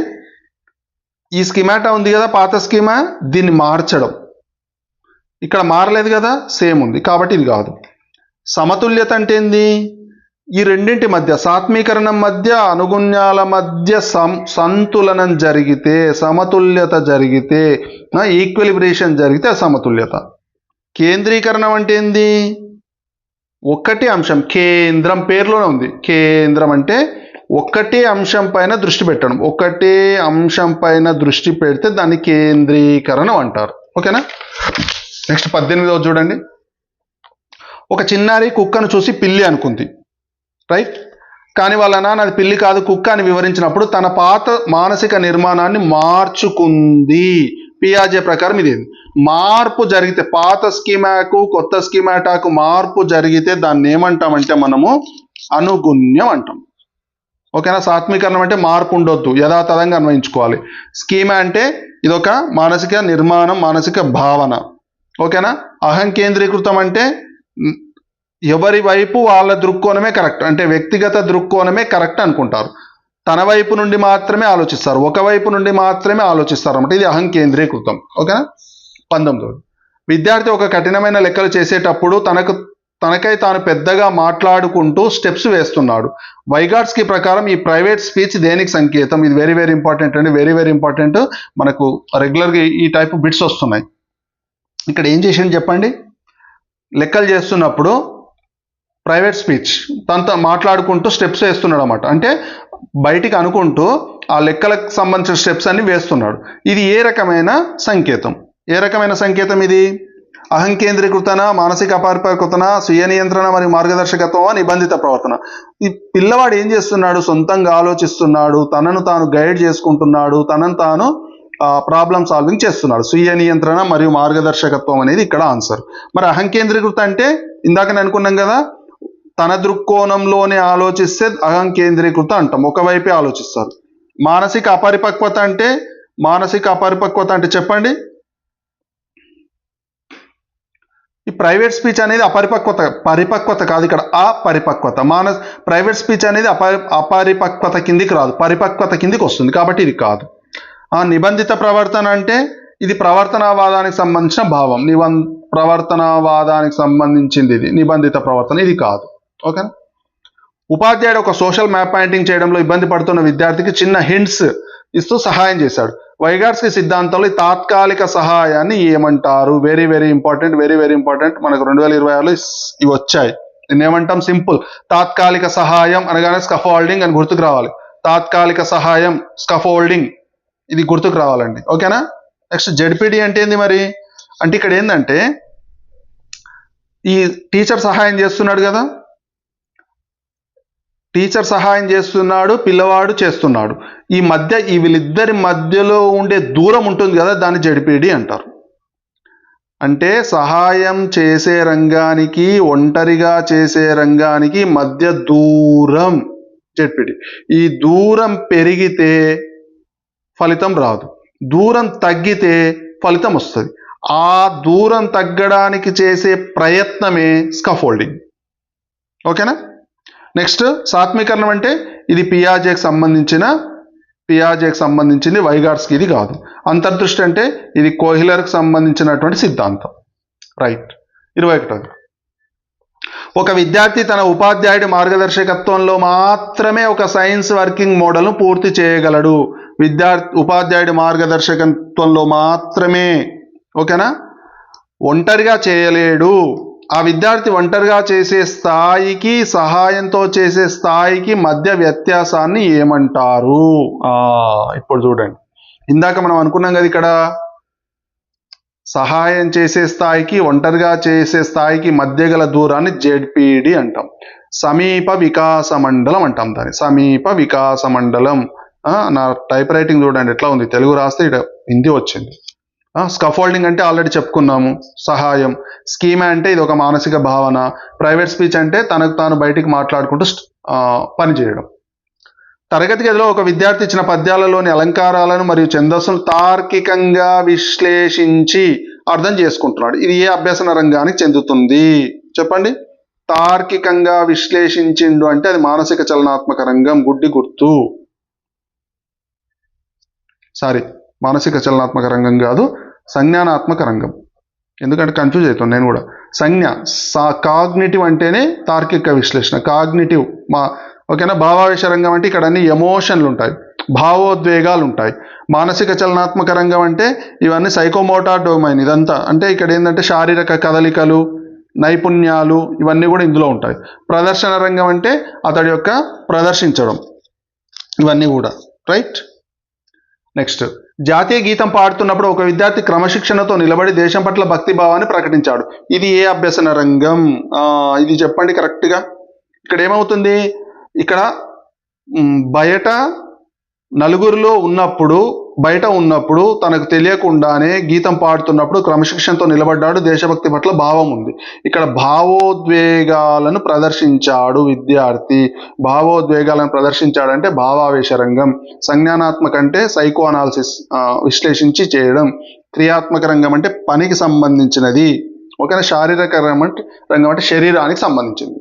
ఈ స్కీమాటా ఉంది కదా, పాత స్కీమా, దీన్ని మార్చడం. ఇక్కడ మారలేదు కదా, సేమ్ ఉంది కాబట్టి ఇది కాదు. సమతుల్యత అంటే ఏంది? ఈ రెండింటి మధ్య, సాత్మీకరణం మధ్య, అనుగుణ్యాల మధ్య సంతులనం జరిగితే, సమతుల్యత జరిగితే, ఈక్విలిబ్రేషన్ జరిగితే సమతుల్యత. కేంద్రీకరణం అంటే ఏంది? ఒక్కటే అంశం, కేంద్రం పేరులోనే ఉంది. కేంద్రం అంటే ఒక్కటే అంశం పైన దృష్టి పెట్టడం. ఒకటే అంశం పైన దృష్టి పెడితే దాన్ని కేంద్రీకరణం అంటారు. ఓకేనా. నెక్స్ట్ 18వ చూడండి. ఒక చిన్నారి కుక్కను చూసి పిల్లి అనుకుంది, రైట్? కానీ వాళ్ళ నాన్న అది పిల్లి కాదు కుక్క అని వివరించినప్పుడు తన పాత మానసిక నిర్మాణాన్ని మార్చుకుంది. పియాజే ప్రకారం ఇది మార్పు జరిగితే, పాత స్కీమాకు కొత్త స్కీమాటాకు మార్పు జరిగితే దాన్ని ఏమంటామంటే మనము అనుగుణ్యం అంటాం. ఓకేనా. సాత్మీకరణం అంటే మార్పు ఉండొద్దు, యథాతథంగా అన్వయించుకోవాలి. స్కీమా అంటే ఇదొక మానసిక నిర్మాణం, మానసిక భావన. ఓకేనా. అహం కేంద్రీకృతం అంటే ఎవరి వైపు వాళ్ళ దృక్కోణమే కరెక్ట్, అంటే వ్యక్తిగత దృక్కోణమే కరెక్ట్ అనుకుంటారు. తన వైపు నుండి మాత్రమే ఆలోచిస్తారు, ఒకవైపు నుండి మాత్రమే ఆలోచిస్తారు అన్నమాట. ఇది అహం కేంద్రీకృతం. ఓకేనా. 19. విద్యార్థి ఒక కఠినమైన లెక్కలు చేసేటప్పుడు తనకై తాను పెద్దగా మాట్లాడుకుంటూ స్టెప్స్ వేస్తున్నాడు. వైగాట్స్కి ప్రకారం ఈ ప్రైవేట్ స్పీచ్ దేనికి సంకేతం? ఇది వెరీ వెరీ ఇంపార్టెంట్ అండి, వెరీ వెరీ ఇంపార్టెంట్. మనకు రెగ్యులర్గా ఈ టైప్ బిట్స్ వస్తున్నాయి. ఇక్కడ ఏం చేసిండు చెప్పండి? లెక్కలు చేస్తున్నప్పుడు ప్రైవేట్ స్పీచ్, తనతో మాట్లాడుకుంటూ స్టెప్స్ వేస్తున్నాడు అన్నమాట. అంటే బయటికి అనుకుంటూ ఆ లెక్కలకు సంబంధించిన స్టెప్స్ అన్ని వేస్తున్నాడు. ఇది ఏ రకమైన సంకేతం? ఇది అహం కేంద్రీకృతన, మానసిక అపరిపక్వతన, స్వీయ నియంత్రణ మరియు మార్గదర్శకత్వం, నిబంధిత ప్రవర్తన. ఈ పిల్లవాడు ఏం చేస్తున్నాడు? సొంతంగా ఆలోచిస్తున్నాడు, తనను తాను గైడ్ చేసుకుంటున్నాడు, తనను తాను ప్రాబ్లం సాల్వింగ్ చేస్తున్నాడు. స్వీయ నియంత్రణ మరియు మార్గదర్శకత్వం అనేది ఇక్కడ ఆన్సర్. మరి అహం కేంద్రీకృత అంటే ఇందాక నేను అనుకున్నాం కదా, తన దృక్కోణంలోనే ఆలోచిస్తే అహం కేంద్రీకృత అంటాం, ఒకవైపే ఆలోచిస్తారు. మానసిక అపరిపక్వత అంటే చెప్పండి? ఈ ప్రైవేట్ స్పీచ్ అనేది పరిపక్వత కాదు, ఇక్కడ అపరిపక్వత. ప్రైవేట్ స్పీచ్ అనేది అపరిపక్వత కిందికి రాదు, పరిపక్వత కిందికి వస్తుంది, కాబట్టి ఇది కాదు. నిబంధిత ప్రవర్తన అంటే ఇది ప్రవర్తనావాదానికి సంబంధించిన భావం, ప్రవర్తనావాదానికి సంబంధించింది ఇది నిబంధిత ప్రవర్తన, ఇది కాదు. ఓకేనా. ఉపాధ్యాయుడు ఒక సోషల్ మ్యాప్ పాయింటింగ్ చేయడంలో ఇబ్బంది పడుతున్న విద్యార్థికి చిన్న హింట్స్ ఇస్తూ సహాయం చేశాడు. వైగాట్స్కి సిద్ధాంతంలో ఈ తాత్కాలిక సహాయాన్ని ఏమంటారు? Very very important, very very important. మనకు 2026లో ఇవి వచ్చాయి. దీన్ని ఏమంటాం? సింపుల్. తాత్కాలిక సహాయం అనగానే స్కఫోల్డింగ్ అని గుర్తుకు రావాలి. తాత్కాలిక సహాయం, స్కఫోల్డింగ్, ఇది గుర్తుకు రావాలండి. ఓకేనా. నెక్స్ట్ జెడ్పీడి అంటే ఏంది మరి? అంటే ఇక్కడ ఏంటంటే ఈ టీచర్ సహాయం చేస్తున్నాడు కదా, టీచర్ సహాయం చేస్తున్నాడు, పిల్లవాడు చేస్తున్నాడు. ఈ వీళ్ళిద్దరి మధ్యలో ఉండే దూరం ఉంటుంది కదా, దాన్ని జెడ్పీడి అంటారు. అంటే సహాయం చేసే రంగానికి, ఒంటరిగా చేసే రంగానికి మధ్య దూరం జెడ్పీడి. ఈ దూరం పెరిగితే ఫలితం రాదు, దూరం తగ్గితే ఫలితం వస్తుంది. ఆ దూరం తగ్గడానికి చేసే ప్రయత్నమే స్కాఫోల్డింగ్. ఓకేనా. నెక్స్ట్ సాత్మీకరణం అంటే ఇది పియాజేకి సంబంధించింది, వైగాట్స్కి ఇది కాదు. అంతర్దృష్టి అంటే ఇది కోహిలర్కి సంబంధించినటువంటి సిద్ధాంతం. రైట్. 21. ఒక విద్యార్థి తన ఉపాధ్యాయుడి మార్గదర్శకత్వంలో మాత్రమే ఒక సైన్స్ వర్కింగ్ మోడల్ను పూర్తి చేయగలడు. ఉపాధ్యాయుడి మార్గదర్శకత్వంలో మాత్రమే. ఓకేనా. ఒంటరిగా చేయలేడు. ఆ విద్యార్థి ఒంటరిగా చేసే స్థాయికి సహాయంతో చేసే స్థాయికి మధ్య వ్యత్యాసాన్ని ఏమంటారు? ఇప్పుడు చూడండి, ఇందాక మనం అనుకున్నాం కదా, ఇక్కడ సహాయం చేసే స్థాయికి ఒంటరిగా చేసే స్థాయికి మధ్య గల దూరాన్ని జెడ్పిడి అంటాం. సమీప వికాస మండలం అంటాం దాన్ని. సమీప వికాస మండలం. నా టైప్ రైటింగ్ చూడండి ఎట్లా ఉంది, తెలుగు రాస్తే ఇక్కడ హిందీ వచ్చింది. స్కఫోల్డింగ్ అంటే ఆల్రెడీ చెప్పుకున్నాము, సహాయం. స్కీమా అంటే ఇది ఒక మానసిక భావన. ప్రైవేట్ స్పీచ్ అంటే తనకు తాను బయటికి మాట్లాడుకుంటూ పనిచేయడం. తరగతి గదిలో ఒక విద్యార్థి ఇచ్చిన పద్యాలలోని అలంకారాలను మరియు ఛందస్సును తార్కికంగా విశ్లేషించి అర్థం చేసుకుంటున్నాడు. ఇది ఏ అభ్యసన రంగానికి చెందుతుంది చెప్పండి? తార్కికంగా విశ్లేషించిండు అంటే అది మానసిక చలనాత్మక రంగం. గుడ్డి గుర్తు. మానసిక చలనాత్మక రంగం కాదు, సంజ్ఞానాత్మక రంగం. ఎందుకంటే కన్ఫ్యూజ్ అవుతాను నేను కూడా. కాగ్నిటివ్ అంటేనే తార్కిక విశ్లేషణ. కాగ్నిటివ్ ఓకేనా. భావావేశ రంగం అంటే ఇక్కడ అన్ని ఎమోషన్లు ఉంటాయి, భావోద్వేగాలు ఉంటాయి. మానసిక చలనాత్మక రంగం అంటే ఇవన్నీ సైకోమోటార్ డొమైన్. ఇదంతా అంటే ఇక్కడ ఏంటంటే శారీరక కదలికలు, నైపుణ్యాలు ఇవన్నీ కూడా ఇందులో ఉంటాయి. ప్రదర్శన రంగం అంటే అతడి యొక్క ప్రదర్శించడం, ఇవన్నీ కూడా. రైట్. నెక్స్ట్, జాతీయ గీతం పాడుతున్నప్పుడు ఒక విద్యార్థి క్రమశిక్షణతో నిలబడి దేశం పట్ల భక్తి భావాన్ని ప్రకటించాడు. ఇది ఏ అభ్యసన రంగం? ఇది చెప్పండి కరెక్ట్గా. ఇక్కడ ఏమవుతుంది, ఇక్కడ బయట నలుగురిలో బయట ఉన్నప్పుడు తనకు తెలియకుండానే గీతం పాడుతున్నప్పుడు క్రమశిక్షణతో నిలబడ్డాడు, దేశభక్తి పట్ల భావం ఉంది. ఇక్కడ భావోద్వేగాలను ప్రదర్శించాడు విద్యార్థి. భావోద్వేగాలను ప్రదర్శించాడంటే భావావేశ రంగం. సంజ్ఞానాత్మక అంటే సైకో అనాలిసిస్, విశ్లేషించి చేయడం. క్రియాత్మక రంగం అంటే పనికి సంబంధించినది. ఓకేనా. శారీరక రంగం అంటే శరీరానికి సంబంధించింది.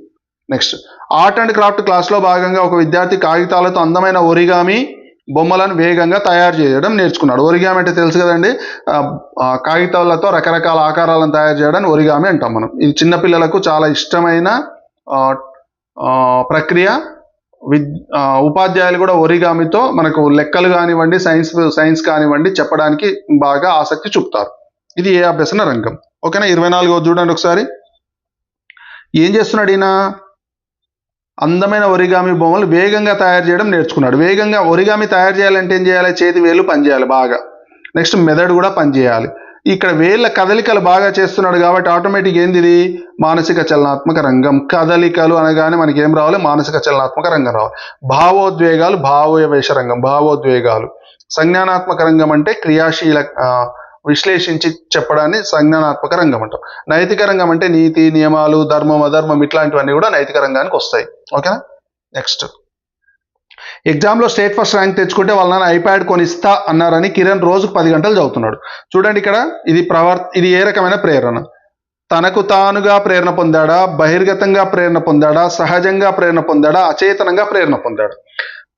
నెక్స్ట్, ఆర్ట్ అండ్ క్రాఫ్ట్ క్లాస్లో భాగంగా ఒక విద్యార్థి కాగితాలతో అందమైన ఒరిగామి బొమ్మలను వేగంగా తయారు చేయడం నేర్చుకున్నాడు. ఒరిగామి అంటే తెలుసు కదండి, కాగితాలతో రకరకాల ఆకారాలను తయారు చేయడానికి ఒరిగామి అంటాం మనం. ఇది చిన్నపిల్లలకు చాలా ఇష్టమైన ప్రక్రియ. ఉపాధ్యాయులు కూడా ఒరిగామితో మనకు లెక్కలు కానివ్వండి, సైన్స్ కానివ్వండి చెప్పడానికి బాగా ఆసక్తి చూపుతారు. ఇది ఏ అభ్యసన రంగం? ఓకేనా. 24 చూడండి ఒకసారి. ఏం చేస్తున్నాడు ఈయన? అందమైన ఒరిగామి బొమ్మలు వేగంగా తయారు చేయడం నేర్చుకున్నాడు. వేగంగా ఒరిగామి తయారు చేయాలంటే ఏం చేయాలి? చేతి వేళ్ళు పనిచేయాలి బాగా. నెక్స్ట్, మెదడు కూడా పనిచేయాలి. ఇక్కడ వేళ్ళ కదలికలు బాగా చేస్తున్నాడు కాబట్టి ఆటోమేటిక్ ఏంది ఇది? మానసిక చలనాత్మక రంగం. కదలికలు అనగానే మనకి ఏం రావాలి? మానసిక చలనాత్మక రంగం రావాలి. భావోద్వేగాలు భావోవేశ రంగం. భావోద్వేగాలు. సంజ్ఞానాత్మక రంగం అంటే క్రియాశీల విశ్లేషించి చెప్పడాన్ని సంజ్ఞానాత్మక రంగం అంటాం. నైతిక రంగం అంటే నీతి, నియమాలు, ధర్మం, అధర్మం ఇట్లాంటివన్నీ కూడా నైతిక రంగానికి వస్తాయి. ఓకేనా. నెక్స్ట్, ఎగ్జామ్లో స్టేట్ ఫస్ట్ ర్యాంక్ తెచ్చుకుంటే వాళ్ళ నాన్న ఐప్యాడ్ కొనిస్తా అన్నారని కిరణ్ రోజుకు 10 గంటలు చదువుతున్నాడు. చూడండి ఇక్కడ ఇది ఏ రకమైన ప్రేరణ? తనకు తానుగా ప్రేరణ పొందాడా, బహిర్గతంగా ప్రేరణ పొందాడా, సహజంగా ప్రేరణ పొందాడా, అచేతనంగా ప్రేరణ పొందాడా?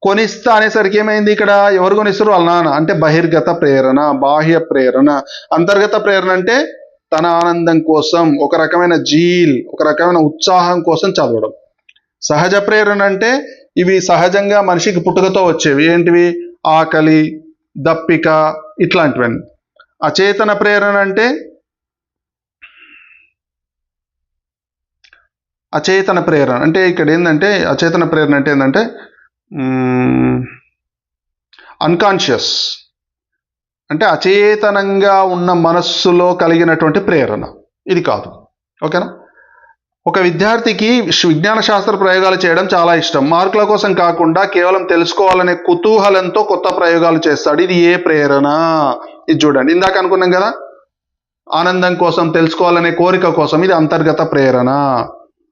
కొనిస్తా అనేసరికి ఏమైంది? ఇక్కడ ఎవరు కొనిస్తారు? వాళ్ళ నాన్న. అంటే బహిర్గత ప్రేరణ, బాహ్య ప్రేరణ. అంతర్గత ప్రేరణ అంటే తన ఆనందం కోసం, ఒక రకమైన ఒక రకమైన ఉత్సాహం కోసం చదవడం. సహజ ప్రేరణ అంటే ఇవి సహజంగా మనిషికి పుట్టుకతో వచ్చేవి. ఏంటివి? ఆకలి, దప్పిక ఇట్లాంటివన్నీ. అచేతన ప్రేరణ అంటే ఇక్కడ ఏంటంటే అచేతన ప్రేరణ అంటే ఏంటంటే అన్కాన్షియస్ అంటే అచేతనంగా ఉన్న మనస్సులో కలిగినటువంటి ప్రేరణ. ఇది కాదు. ఓకేనా. ఒక విద్యార్థికి విజ్ఞాన శాస్త్ర ప్రయోగాలు చేయడం చాలా ఇష్టం. మార్కుల కోసం కాకుండా కేవలం తెలుసుకోవాలనే కుతూహలంతో కొత్త ప్రయోగాలు చేస్తాడు. ఇది ఏ ప్రేరణ? ఇది చూడండి, ఇందాక అనుకున్నాం కదా, ఆనందం కోసం, తెలుసుకోవాలనే కోరిక కోసం. ఇది అంతర్గత ప్రేరణ.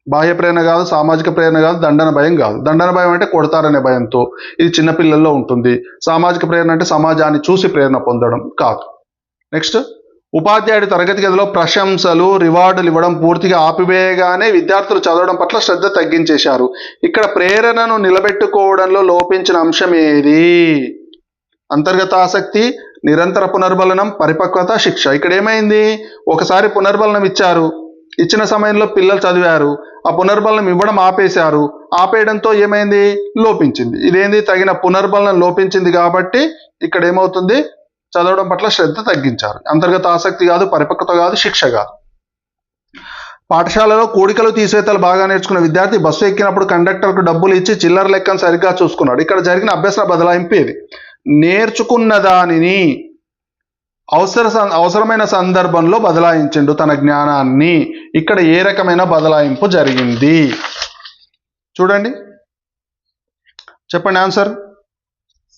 బాహ్య ప్రేరణ కాదు, సామాజిక ప్రేరణ కాదు, దండన భయం కాదు. దండన భయం అంటే కొడతారనే భయంతో, ఇది చిన్నపిల్లల్లో ఉంటుంది. సామాజిక ప్రేరణ అంటే సమాజాన్ని చూసి ప్రేరణ పొందడం కాదు. నెక్స్ట్, ఉపాధ్యాయుడు తరగతి గదిలో ప్రశంసలు రివార్డులు ఇవ్వడం పూర్తిగా ఆపివేయగానే విద్యార్థులు చదవడం పట్ల శ్రద్ధ తగ్గించేశారు. ఇక్కడ ప్రేరణను నిలబెట్టుకోవడంలో లోపించిన అంశం ఏది? అంతర్గత ఆసక్తి, నిరంతర పునర్బలనం, పరిపక్వత, శిక్ష. ఇక్కడ ఏమైంది? ఒకసారి పునర్బలనం ఇచ్చారు, ఇచ్చిన సమయంలో పిల్లలు చదివారు, ఆ పునర్బలనం ఇవ్వడం ఆపేశారు, ఆపేయడంతో ఏమైంది? లోపించింది. ఇదేంది? తగిన పునర్బలనం లోపించింది కాబట్టి ఇక్కడ ఏమవుతుంది? చదవడం పట్ల శ్రద్ధ తగ్గించారు. అంతర్గత ఆసక్తి కాదు, పరిపక్వత కాదు, శిక్ష కాదు. పాఠశాలలో కూడికలు తీసివేతలు బాగా నేర్చుకున్న విద్యార్థి బస్సు ఎక్కినప్పుడు కండక్టర్కు డబ్బులు ఇచ్చి చిల్లర లెక్కను సరిగ్గా చూసుకున్నాడు. ఇక్కడ జరిగిన అభ్యాస బదలాయింపు ఏది? నేర్చుకున్న దానిని అవసరమైన సందర్భంలో బదలాయించిండు తన జ్ఞానాన్ని. ఇక్కడ ఏ రకమైన బదలాయింపు జరిగింది? చూడండి, చెప్పండి ఆన్సర్.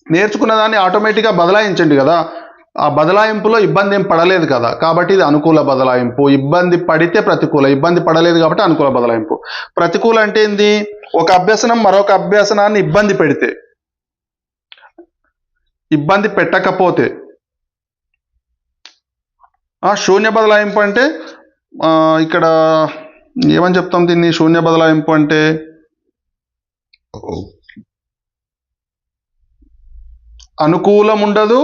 నేర్చుకున్న దాన్ని ఆటోమేటిక్గా బదలాయించండి కదా, ఆ బదలాయింపులో ఇబ్బంది ఏం పడలేదు కదా, కాబట్టి ఇది అనుకూల బదలాయింపు. ఇబ్బంది పడితే ప్రతికూల, ఇబ్బంది పడలేదు కాబట్టి అనుకూల బదలాయింపు. ప్రతికూల అంటే ఏంది? ఒక అభ్యసనం మరొక అభ్యసనాన్ని ఇబ్బంది పెడితే, ఇబ్బంది పెట్టకపోతే. శూన్య బదలాయింపు అంటే ఇక్కడ ఏమని చెప్తాం దీన్ని? శూన్య బదలాయింపు అంటే అనుకూలం ఉండదు,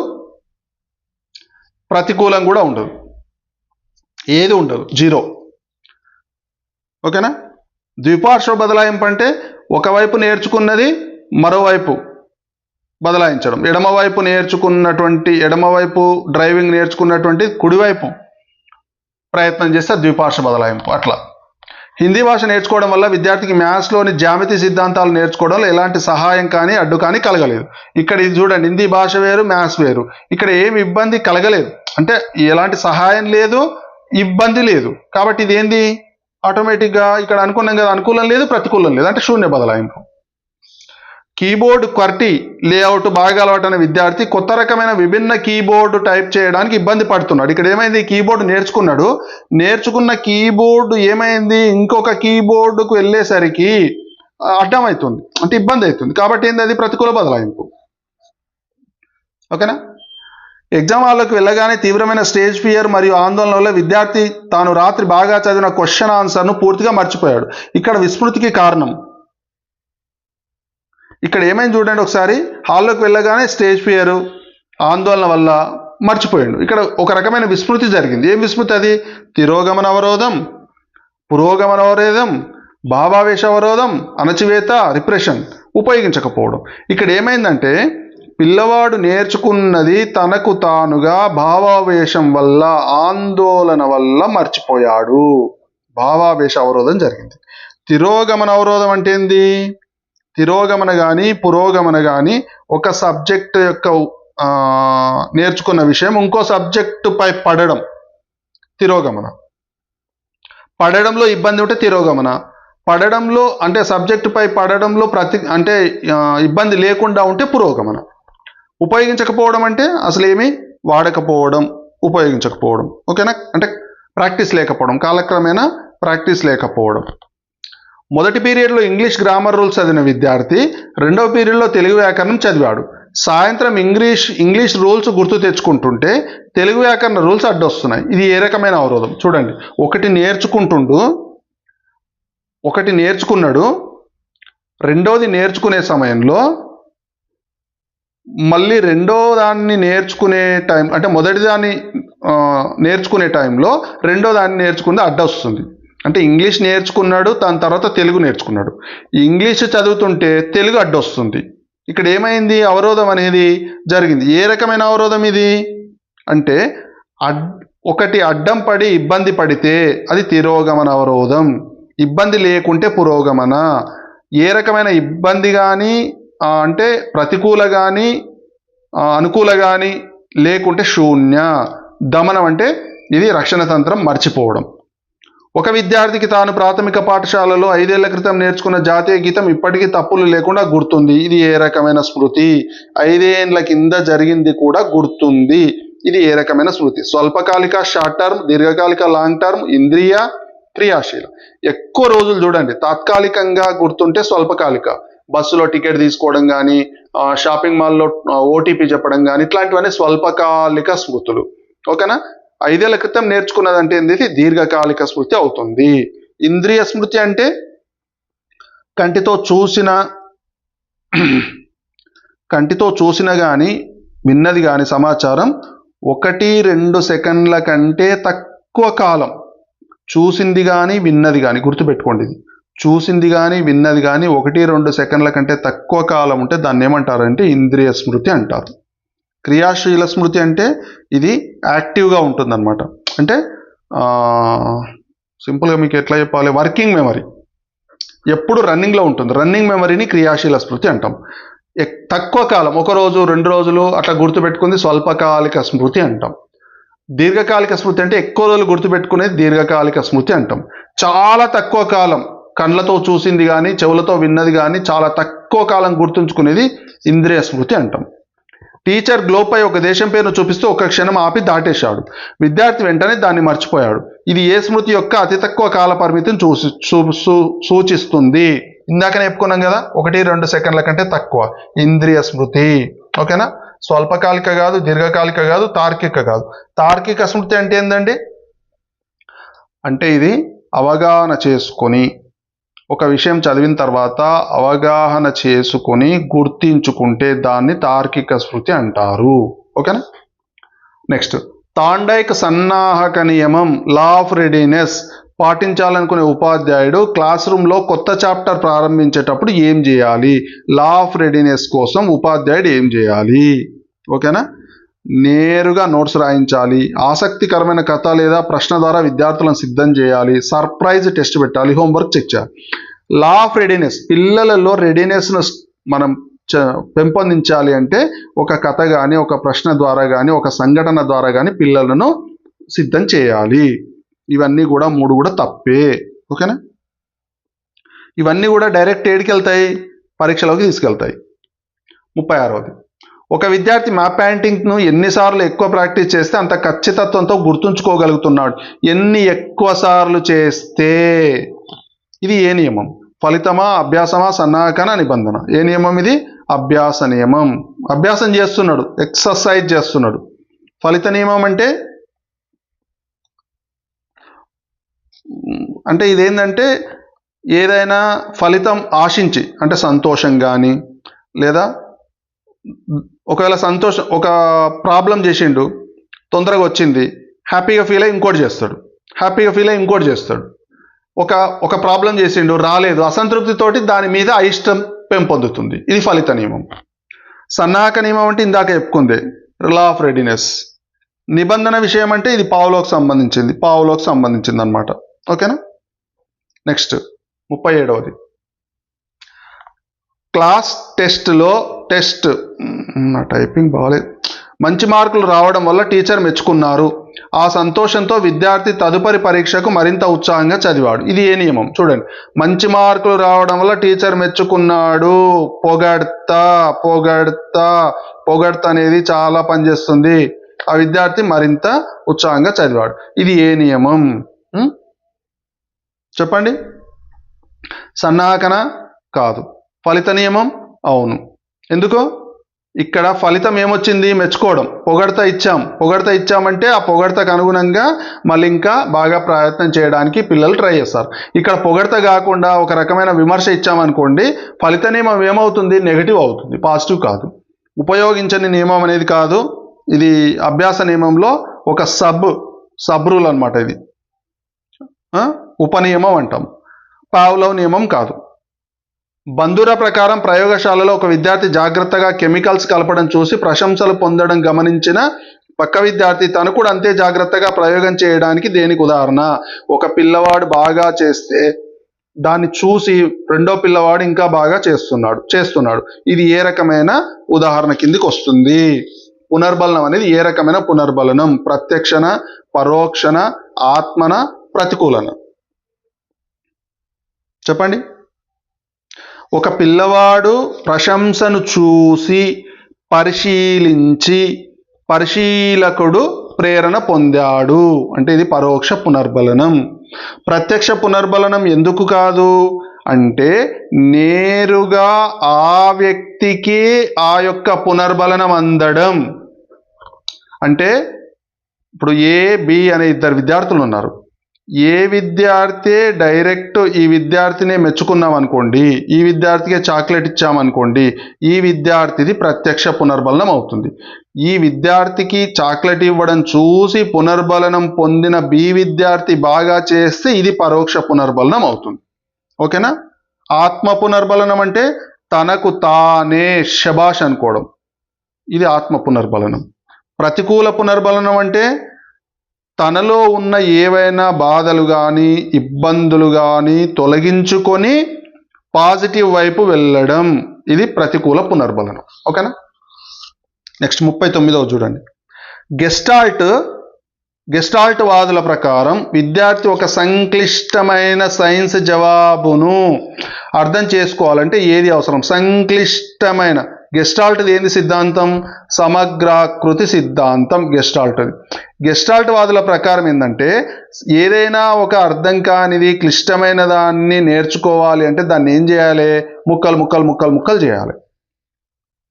ప్రతికూలం కూడా ఉండదు, ఏది ఉండదు, జీరో. ఓకేనా? ద్విపార్శ్వ బదలాయింపు అంటే ఒకవైపు నేర్చుకున్నది మరోవైపు బదలాయించడం. ఎడమవైపు డ్రైవింగ్ నేర్చుకున్నటువంటి కుడివైపు ప్రయత్నం చేస్తే ద్విపార్శ్వ బదలాయింపు. అట్లా హిందీ భాష నేర్చుకోవడం వల్ల విద్యార్థికి మ్యాథ్స్లోని జ్యామితి సిద్ధాంతాలు నేర్చుకోవడంలో ఎలాంటి సహాయం కానీ అడ్డు కానీ కలగలేదు. ఇక్కడ ఇది చూడండి, హిందీ భాష వేరు, మ్యాథ్స్ వేరు. ఇక్కడ ఏమి ఇబ్బంది కలగలేదు, అంటే ఎలాంటి సహాయం లేదు, ఇబ్బంది లేదు. కాబట్టి ఇది ఏంది? ఆటోమేటిక్గా ఇక్కడ అనుకున్నాం కదా, అనుకూలం లేదు, ప్రతికూలం లేదు, అంటే శూన్య బదలాయింపు. కీబోర్డు QWERTY లేఅవుట్ బాగా అలవాటైన విద్యార్థి కొత్త రకమైన విభిన్న కీబోర్డు టైప్ చేయడానికి ఇబ్బంది పడుతున్నాడు. ఇక్కడ ఏమైంది? కీబోర్డు నేర్చుకున్నాడు, నేర్చుకున్న కీబోర్డు ఏమైంది? ఇంకొక కీబోర్డుకు వెళ్ళేసరికి అడ్డం అవుతుంది, అంటే ఇబ్బంది అవుతుంది. కాబట్టి ఏంది? అది ప్రతికూల బదలాయింపు. ఓకేనా? ఎగ్జామ్ హాల్లోకి వెళ్ళగానే తీవ్రమైన స్టేజ్ ఫియర్ మరియు ఆందోళన వల్ల విద్యార్థి తాను రాత్రి బాగా చదివిన క్వశ్చన్ ఆన్సర్ను పూర్తిగా మర్చిపోయాడు. ఇక్కడ విస్మృతికి కారణం. ఇక్కడ ఏమైంది చూడండి ఒకసారి. హాల్లోకి వెళ్ళగానే స్టేజ్ ఫియర్, ఆందోళన వల్ల మర్చిపోయాడు. ఇక్కడ ఒక రకమైన విస్మృతి జరిగింది. ఏం విస్మృతి అది? తిరోగమన అవరోధం, పురోగమన అవరోధం, భావావేశ అవరోధం, అణచివేత, రిప్రెషన్ ఉపయోగించకపోవడం. ఇక్కడ ఏమైందంటే పిల్లవాడు నేర్చుకున్నది తనకు తానుగా భావావేశం వల్ల, ఆందోళన వల్ల మర్చిపోయాడు. భావావేశ అవరోధం జరిగింది. తిరోగమన అవరోధం అంటే ఏంది? తిరోగమన కానీ పురోగమన కానీ ఒక సబ్జెక్ట్ యొక్క నేర్చుకున్న విషయం ఇంకో సబ్జెక్టుపై పడడం తిరోగమన. పడడంలో ఇబ్బంది ఉంటే తిరోగమన, పడడంలో అంటే సబ్జెక్టుపై పడడంలో ఇబ్బంది లేకుండా ఉంటే పురోగమన. ఉపయోగించకపోవడం అంటే అసలు ఏమీ వాడకపోవడం, ఉపయోగించకపోవడం. ఓకేనా? అంటే ప్రాక్టీస్ లేకపోవడం, కాలక్రమేణా ప్రాక్టీస్ లేకపోవడం. మొదటి పీరియడ్లో ఇంగ్లీష్ గ్రామర్ రూల్స్ చదివిన విద్యార్థి రెండవ పీరియడ్లో తెలుగు వ్యాకరణం చదివాడు. సాయంత్రం ఇంగ్లీష్ రూల్స్ గుర్తు తెచ్చుకుంటుంటే తెలుగు వ్యాకరణ రూల్స్ అడ్డొస్తున్నాయి. ఇది ఏ రకమైన అవరోధం? చూడండి, ఒకటి నేర్చుకున్నాడు, రెండోది నేర్చుకునే సమయంలో మళ్ళీ రెండో దాన్ని నేర్చుకునే టైం, అంటే మొదటి దాన్ని నేర్చుకునే టైంలో రెండో దాన్ని నేర్చుకుంది అడ్డొస్తుంది. అంటే ఇంగ్లీష్ నేర్చుకున్నాడు, దాని తర్వాత తెలుగు నేర్చుకున్నాడు. ఇంగ్లీష్ చదువుతుంటే తెలుగు అడ్డొస్తుంది. ఇక్కడ ఏమైంది? అవరోధం అనేది జరిగింది. ఏ రకమైన అవరోధం ఇది అంటే ఒకటి అడ్డం పడి ఇబ్బంది పడితే అది తిరోగమన అవరోధం, ఇబ్బంది లేకుంటే పురోగమన. ఏ రకమైన ఇబ్బంది కానీ అంటే ప్రతికూల కానీ అనుకూల కానీ లేకుంటే శూన్య. దమనం అంటే ఇది రక్షణ తంత్రం, మర్చిపోవడం. ఒక విద్యార్థికి తాను ప్రాథమిక పాఠశాలలో 5 ఏళ్ల క్రితం నేర్చుకున్న జాతీయ గీతం ఇప్పటికీ తప్పులు లేకుండా గుర్తుంది. ఇది ఏ రకమైన స్మృతి? 5 ఏళ్ల కింద జరిగింది కూడా గుర్తుంది. ఇది ఏ రకమైన స్మృతి? స్వల్పకాలిక షార్ట్ టర్మ్, దీర్ఘకాలిక లాంగ్ టర్మ్, ఇంద్రియ, క్రియాశీల. ఎక్కువ రోజులు చూడండి, తాత్కాలికంగా గుర్తుంటే స్వల్పకాలిక, బస్సులో టికెట్ తీసుకోవడం కానీ, షాపింగ్ మాల్లో OTP చెప్పడం కానీ, ఇట్లాంటివన్నీ స్వల్పకాలిక స్మృతులు. ఓకేనా? 5 ఏళ్ల క్రితం నేర్చుకున్నదంటే ఏంది దీర్ఘకాలిక స్మృతి అవుతుంది. ఇంద్రియ స్మృతి అంటే కంటితో చూసిన కానీ విన్నది కానీ సమాచారం 1-2 సెకండ్ల కంటే తక్కువ కాలం చూసింది కానీ విన్నది కానీ, గుర్తుపెట్టుకోండి, ఇది చూసింది కానీ విన్నది కానీ 1-2 సెకండ్ల కంటే తక్కువ కాలం ఉంటే దాన్ని ఏమంటారంటే ఇంద్రియ స్మృతి అంటారు. క్రియాశీల స్మృతి అంటే ఇది యాక్టివ్గా ఉంటుందన్నమాట. అంటే సింపుల్గా మీకు ఎట్లా చెప్పాలి, వర్కింగ్ మెమరీ ఎప్పుడు రన్నింగ్లో ఉంటుంది. రన్నింగ్ మెమరీని క్రియాశీల స్మృతి అంటాం. తక్కువ కాలం 1 రోజు 2 రోజులు అట్లా గుర్తుపెట్టుకుంది స్వల్పకాలిక స్మృతి అంటాం. దీర్ఘకాలిక స్మృతి అంటే ఎక్కువ రోజులు గుర్తుపెట్టుకునేది దీర్ఘకాలిక స్మృతి అంటాం. చాలా తక్కువ కాలం కళ్ళతో చూసింది కానీ చెవులతో విన్నది కానీ చాలా తక్కువ కాలం గుర్తుంచుకునేది ఇంద్రియ స్మృతి అంటాం. టీచర్ గ్లోబ్పై ఒక దేశం పేరును చూపిస్తూ ఒక క్షణం ఆపి దాటేశాడు. విద్యార్థి వెంటనే దాన్ని మర్చిపోయాడు. ఇది ఏ స్మృతి యొక్క అతి తక్కువ కాల పరిమితిని సూచిస్తుంది? ఇందాకనే చెప్పుకున్నాం కదా, 1-2 సెకండ్ల కంటే తక్కువ ఇంద్రియ స్మృతి. ఓకేనా? స్వల్పకాలిక కాదు, దీర్ఘకాలిక కాదు, తార్కిక కాదు. తార్కిక స్మృతి అంటే ఏందండి? అంటే ఇది అవగాహన చేసుకొని ఒక విషయం చదివిన తర్వాత అవగాహన చేసుకొని గుర్తించుకుంటే దాన్ని తార్కిక స్మృతి అంటారు. ఓకేనా? నెక్స్ట్, తాండైక్ సన్నాహక నియమం లా ఆఫ్ రెడీనెస్ పాటించాలనుకునే ఉపాధ్యాయుడు క్లాస్ రూమ్లో కొత్త చాప్టర్ ప్రారంభించేటప్పుడు ఏం చేయాలి? లా ఆఫ్ రెడీనెస్ కోసం ఉపాధ్యాయుడు ఏం చేయాలి? ఓకేనా? నేరుగా నోట్స్ రాయించాలి, ఆసక్తికరమైన కథ లేదా ప్రశ్న ద్వారా విద్యార్థులను సిద్ధం చేయాలి, సర్ప్రైజ్ టెస్ట్ పెట్టాలి, హోంవర్క్ చెక్ చేయాలి. లా ఆఫ్ రెడీనెస్, పిల్లలలో రెడీనెస్ను మనం పెంపొందించాలి అంటే ఒక కథ కానీ ఒక ప్రశ్న ద్వారా కానీ ఒక సంఘటన ద్వారా కానీ పిల్లలను సిద్ధం చేయాలి. ఇవన్నీ కూడా 3 కూడా తప్పే. ఓకేనా? ఇవన్నీ కూడా డైరెక్ట్ ఏడికి వెళ్తాయి? పరీక్షలోకి తీసుకెళ్తాయి. 36వది, ఒక విద్యార్థి మ్యాప్ పెయింటింగ్ను ఎన్నిసార్లు ఎక్కువ ప్రాక్టీస్ చేస్తే అంత ఖచ్చితత్వంతో గుర్తుంచుకోగలుగుతున్నాడు. ఎన్ని ఎక్కువ సార్లు చేస్తే? ఇది ఏ నియమం? ఫలితమా, అభ్యాసమా, సన్నాహకన, నిబంధన? ఏ నియమం ఇది? అభ్యాస నియమం. అభ్యాసం చేస్తున్నాడు, ఎక్సర్సైజ్ చేస్తున్నాడు. ఫలిత నియమం అంటే ఇదేంటంటే ఏదైనా ఫలితం ఆశించి, అంటే సంతోషం కానీ లేదా ఒకవేళ సంతోషం, ఒక ప్రాబ్లం చేసిండు తొందరగా వచ్చింది, హ్యాపీగా ఫీల్ అయ్యి ఇంకోటి చేస్తాడు, హ్యాపీగా ఫీల్ అయ్యి ఇంకోటి చేస్తాడు. ఒక ప్రాబ్లం చేసిండు, రాలేదు, అసంతృప్తితోటి దాని మీద అయిష్టం పెంపొందుతుంది. ఇది ఫలిత నియమం. సన్నాహక నియమం అంటే ఇందాక చెప్పుకుంది లా ఆఫ్ రెడీనెస్. నిబంధన విషయం అంటే ఇది పావులోకి సంబంధించింది అనమాట. ఓకేనా? నెక్స్ట్ 37వది, క్లాస్ టెస్ట్లో నా టైపింగ్ బాగాలేదు, మంచి మార్కులు రావడం వల్ల టీచర్ మెచ్చుకున్నారు. ఆ సంతోషంతో విద్యార్థి తదుపరి పరీక్షకు మరింత ఉత్సాహంగా చదివాడు. ఇది ఏ నియమం? చూడండి, మంచి మార్కులు రావడం వల్ల టీచర్ మెచ్చుకున్నాడు. పొగడ్త అనేది చాలా పనిచేస్తుంది. ఆ విద్యార్థి మరింత ఉత్సాహంగా చదివాడు. ఇది ఏ నియమం? చెప్పండి. సన్నాహకన? కాదు. ఫలిత నియమం? అవును. ఎందుకు? ఇక్కడ ఫలితం ఏమొచ్చింది? మెచ్చుకోవడం. పొగడ్త ఇచ్చామంటే ఆ పొగడ్తకు అనుగుణంగా మళ్ళీ ఇంకా బాగా ప్రయత్నం చేయడానికి పిల్లలు ట్రై చేస్తారు. ఇక్కడ పొగడ్త కాకుండా ఒక రకమైన విమర్శ ఇచ్చామనుకోండి, ఫలిత నియమం ఏమవుతుంది? నెగటివ్ అవుతుంది, పాజిటివ్ కాదు. ఉపయోగించని నియమం అనేది కాదు, ఇది అభ్యాస నియమంలో ఒక సబ్ రూల్ అనమాట. ఇది ఉపనియమం అంటాం, పావ్లోవ్ నియమం కాదు. బంధుర ప్రకారం ప్రయోగశాలలో ఒక విద్యార్థి జాగ్రత్తగా కెమికల్స్ కలపడం చూసి ప్రశంసలు పొందడం గమనించిన పక్క విద్యార్థి తను కూడా అంతే జాగ్రత్తగా ప్రయోగం చేయడానికి దేనికి ఉదాహరణ? ఒక పిల్లవాడు బాగా చేస్తే దాన్ని చూసి రెండో పిల్లవాడు ఇంకా బాగా చేస్తున్నాడు. ఇది ఏ రకమైన ఉదాహరణ కిందికి వస్తుంది? పునర్బలనం అనేది ఏ రకమైన పునర్బలనం? ప్రత్యక్షన, పరోక్షణ, ఆత్మన, ప్రతికూలన? చెప్పండి. ఒక పిల్లవాడు ప్రశంసను చూసి పరిశీలించి పరిశీలకుడు ప్రేరణ పొందాడు అంటే ఇది పరోక్ష పునర్బలనం. ప్రత్యక్ష పునర్బలనం ఎందుకు కాదు అంటే నేరుగా ఆ వ్యక్తికి ఆ యొక్క పునర్బలనం అందడం. అంటే ఇప్పుడు ఏ బి అనే ఇద్దరు విద్యార్థులు ఉన్నారు. ఏ విద్యార్థి డైరెక్ట్ ఈ విద్యార్థిని మెచ్చుకున్నాం అనుకోండి, ఈ విద్యార్థికి చాక్లెట్ ఇచ్చామనుకోండి, ఈ విద్యార్థిది ప్రత్యక్ష పునర్బలనం అవుతుంది. ఈ విద్యార్థికి చాక్లెట్ ఇవ్వడం చూసి పునర్బలనం పొందిన బి విద్యార్థి బాగా చేస్తే ఇది పరోక్ష పునర్బలనం అవుతుంది. ఓకేనా? ఆత్మ పునర్బలనం అంటే తనకు తానే శబాష్ అనుకోవడం, ఇది ఆత్మ పునర్బలనం. ప్రతికూల పునర్బలనం అంటే తనలో ఉన్న ఏవైనా బాధలు కానీ ఇబ్బందులు కానీ తొలగించుకొని పాజిటివ్ వైపు వెళ్ళడం, ఇది ప్రతికూల పునర్బలనం. ఓకేనా? నెక్స్ట్ 39వ చూడండి. గెస్టాల్ట్ వాదుల ప్రకారం విద్యార్థి ఒక సంక్లిష్టమైన సైన్స్ జవాబును అర్థం చేసుకోవాలంటే ఏది అవసరం? సంక్లిష్టమైన. గెస్టాల్ట్ ఏంది సిద్ధాంతం? సమగ్రాకృతి సిద్ధాంతం గెస్టాల్ట్ వాదుల ప్రకారం ఏంటంటే ఏదైనా ఒక అర్థం కానిది క్లిష్టమైన దాన్ని నేర్చుకోవాలి అంటే దాన్ని ఏం చేయాలి? ముక్కలు చేయాలి.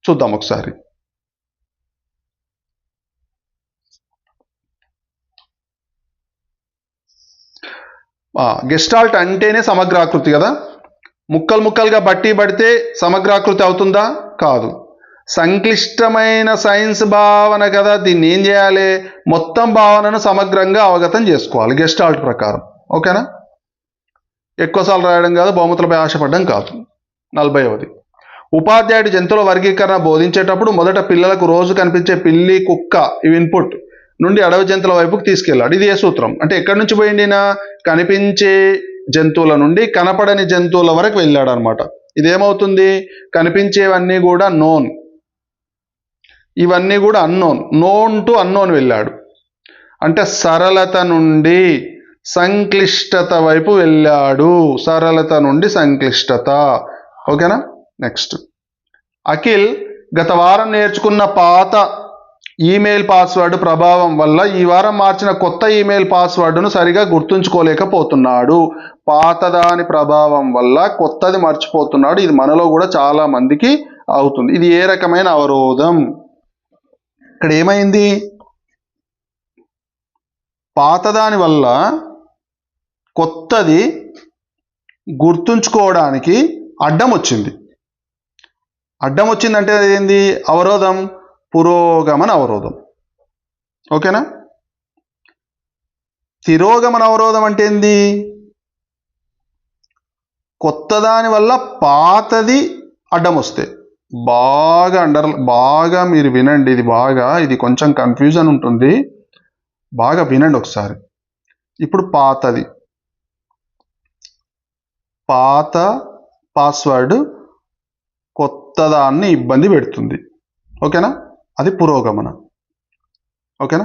చూద్దాం ఒకసారి. గెస్టాల్ట్ అంటేనే సమగ్రాకృతి కదా. ముక్కలుగా బట్టి పడితే సమగ్రాకృతి అవుతుందా? కాదు. సంక్లిష్టమైన సైన్స్ భావన కదా, దీన్ని ఏం చేయాలి? మొత్తం భావనను సమగ్రంగా అవగతం చేసుకోవాలి గెస్టాల్ట్ ప్రకారం. ఓకేనా? ఎక్కువసార్లు రాయడం కాదు, బహుమతులపై ఆశపడడం కాదు. 40వది. ఉపాధ్యాయుడు జంతువుల వర్గీకరణ బోధించేటప్పుడు మొదట పిల్లలకు రోజు కనిపించే పిల్లి, కుక్క ఇవి ఇన్పుట్ నుండి అడవి జంతువుల వైపుకి తీసుకెళ్ళాడు. ఇది ఏ సూత్రం? అంటే ఎక్కడి నుంచి పోయిండినా కనిపించే జంతువుల నుండి కనపడని జంతువుల వరకు వెళ్ళాడు అనమాట. ఇదేమవుతుంది? కనిపించేవన్నీ కూడా నోన్, ఇవన్నీ కూడా అన్నోన్. నోన్ టు అన్నోన్ వెళ్ళాడు. అంటే సరళత నుండి సంక్లిష్టత వైపు వెళ్ళాడు. సరళత నుండి సంక్లిష్టత. ఓకేనా? నెక్స్ట్. అఖిల్ గత వారం నేర్చుకున్న పాత ఈమెయిల్ పాస్వర్డ్ ప్రభావం వల్ల ఈ వారం మార్చిన కొత్త ఈమెయిల్ పాస్వర్డ్ను సరిగా గుర్తుంచుకోలేకపోతున్నాడు. పాతదాని ప్రభావం వల్ల కొత్తది మర్చిపోతున్నాడు. ఇది మనలో కూడా చాలా మందికి అవుతుంది. ఇది ఏ రకమైన అవరోధం? ఇక్కడ ఏమైంది? పాతదాని వల్ల కొత్తది గుర్తుంచుకోవడానికి అడ్డం వచ్చింది. అడ్డం వచ్చిందంటే ఏంది? అవరోధం, పురోగమన అవరోధం. ఓకేనా? తిరోగమన అవరోధం అంటే ఏంది? కొత్తదాని వల్ల పాతది అడ్డం వస్తే. బాగా మీరు వినండి, ఇది కొంచెం కన్ఫ్యూజన్ ఉంటుంది, బాగా వినండి ఒకసారి. ఇప్పుడు పాత పాస్వర్డ్ కొత్తదాన్ని ఇబ్బంది పెడుతుంది. ఓకేనా? అది పురోగమన. ఓకేనా?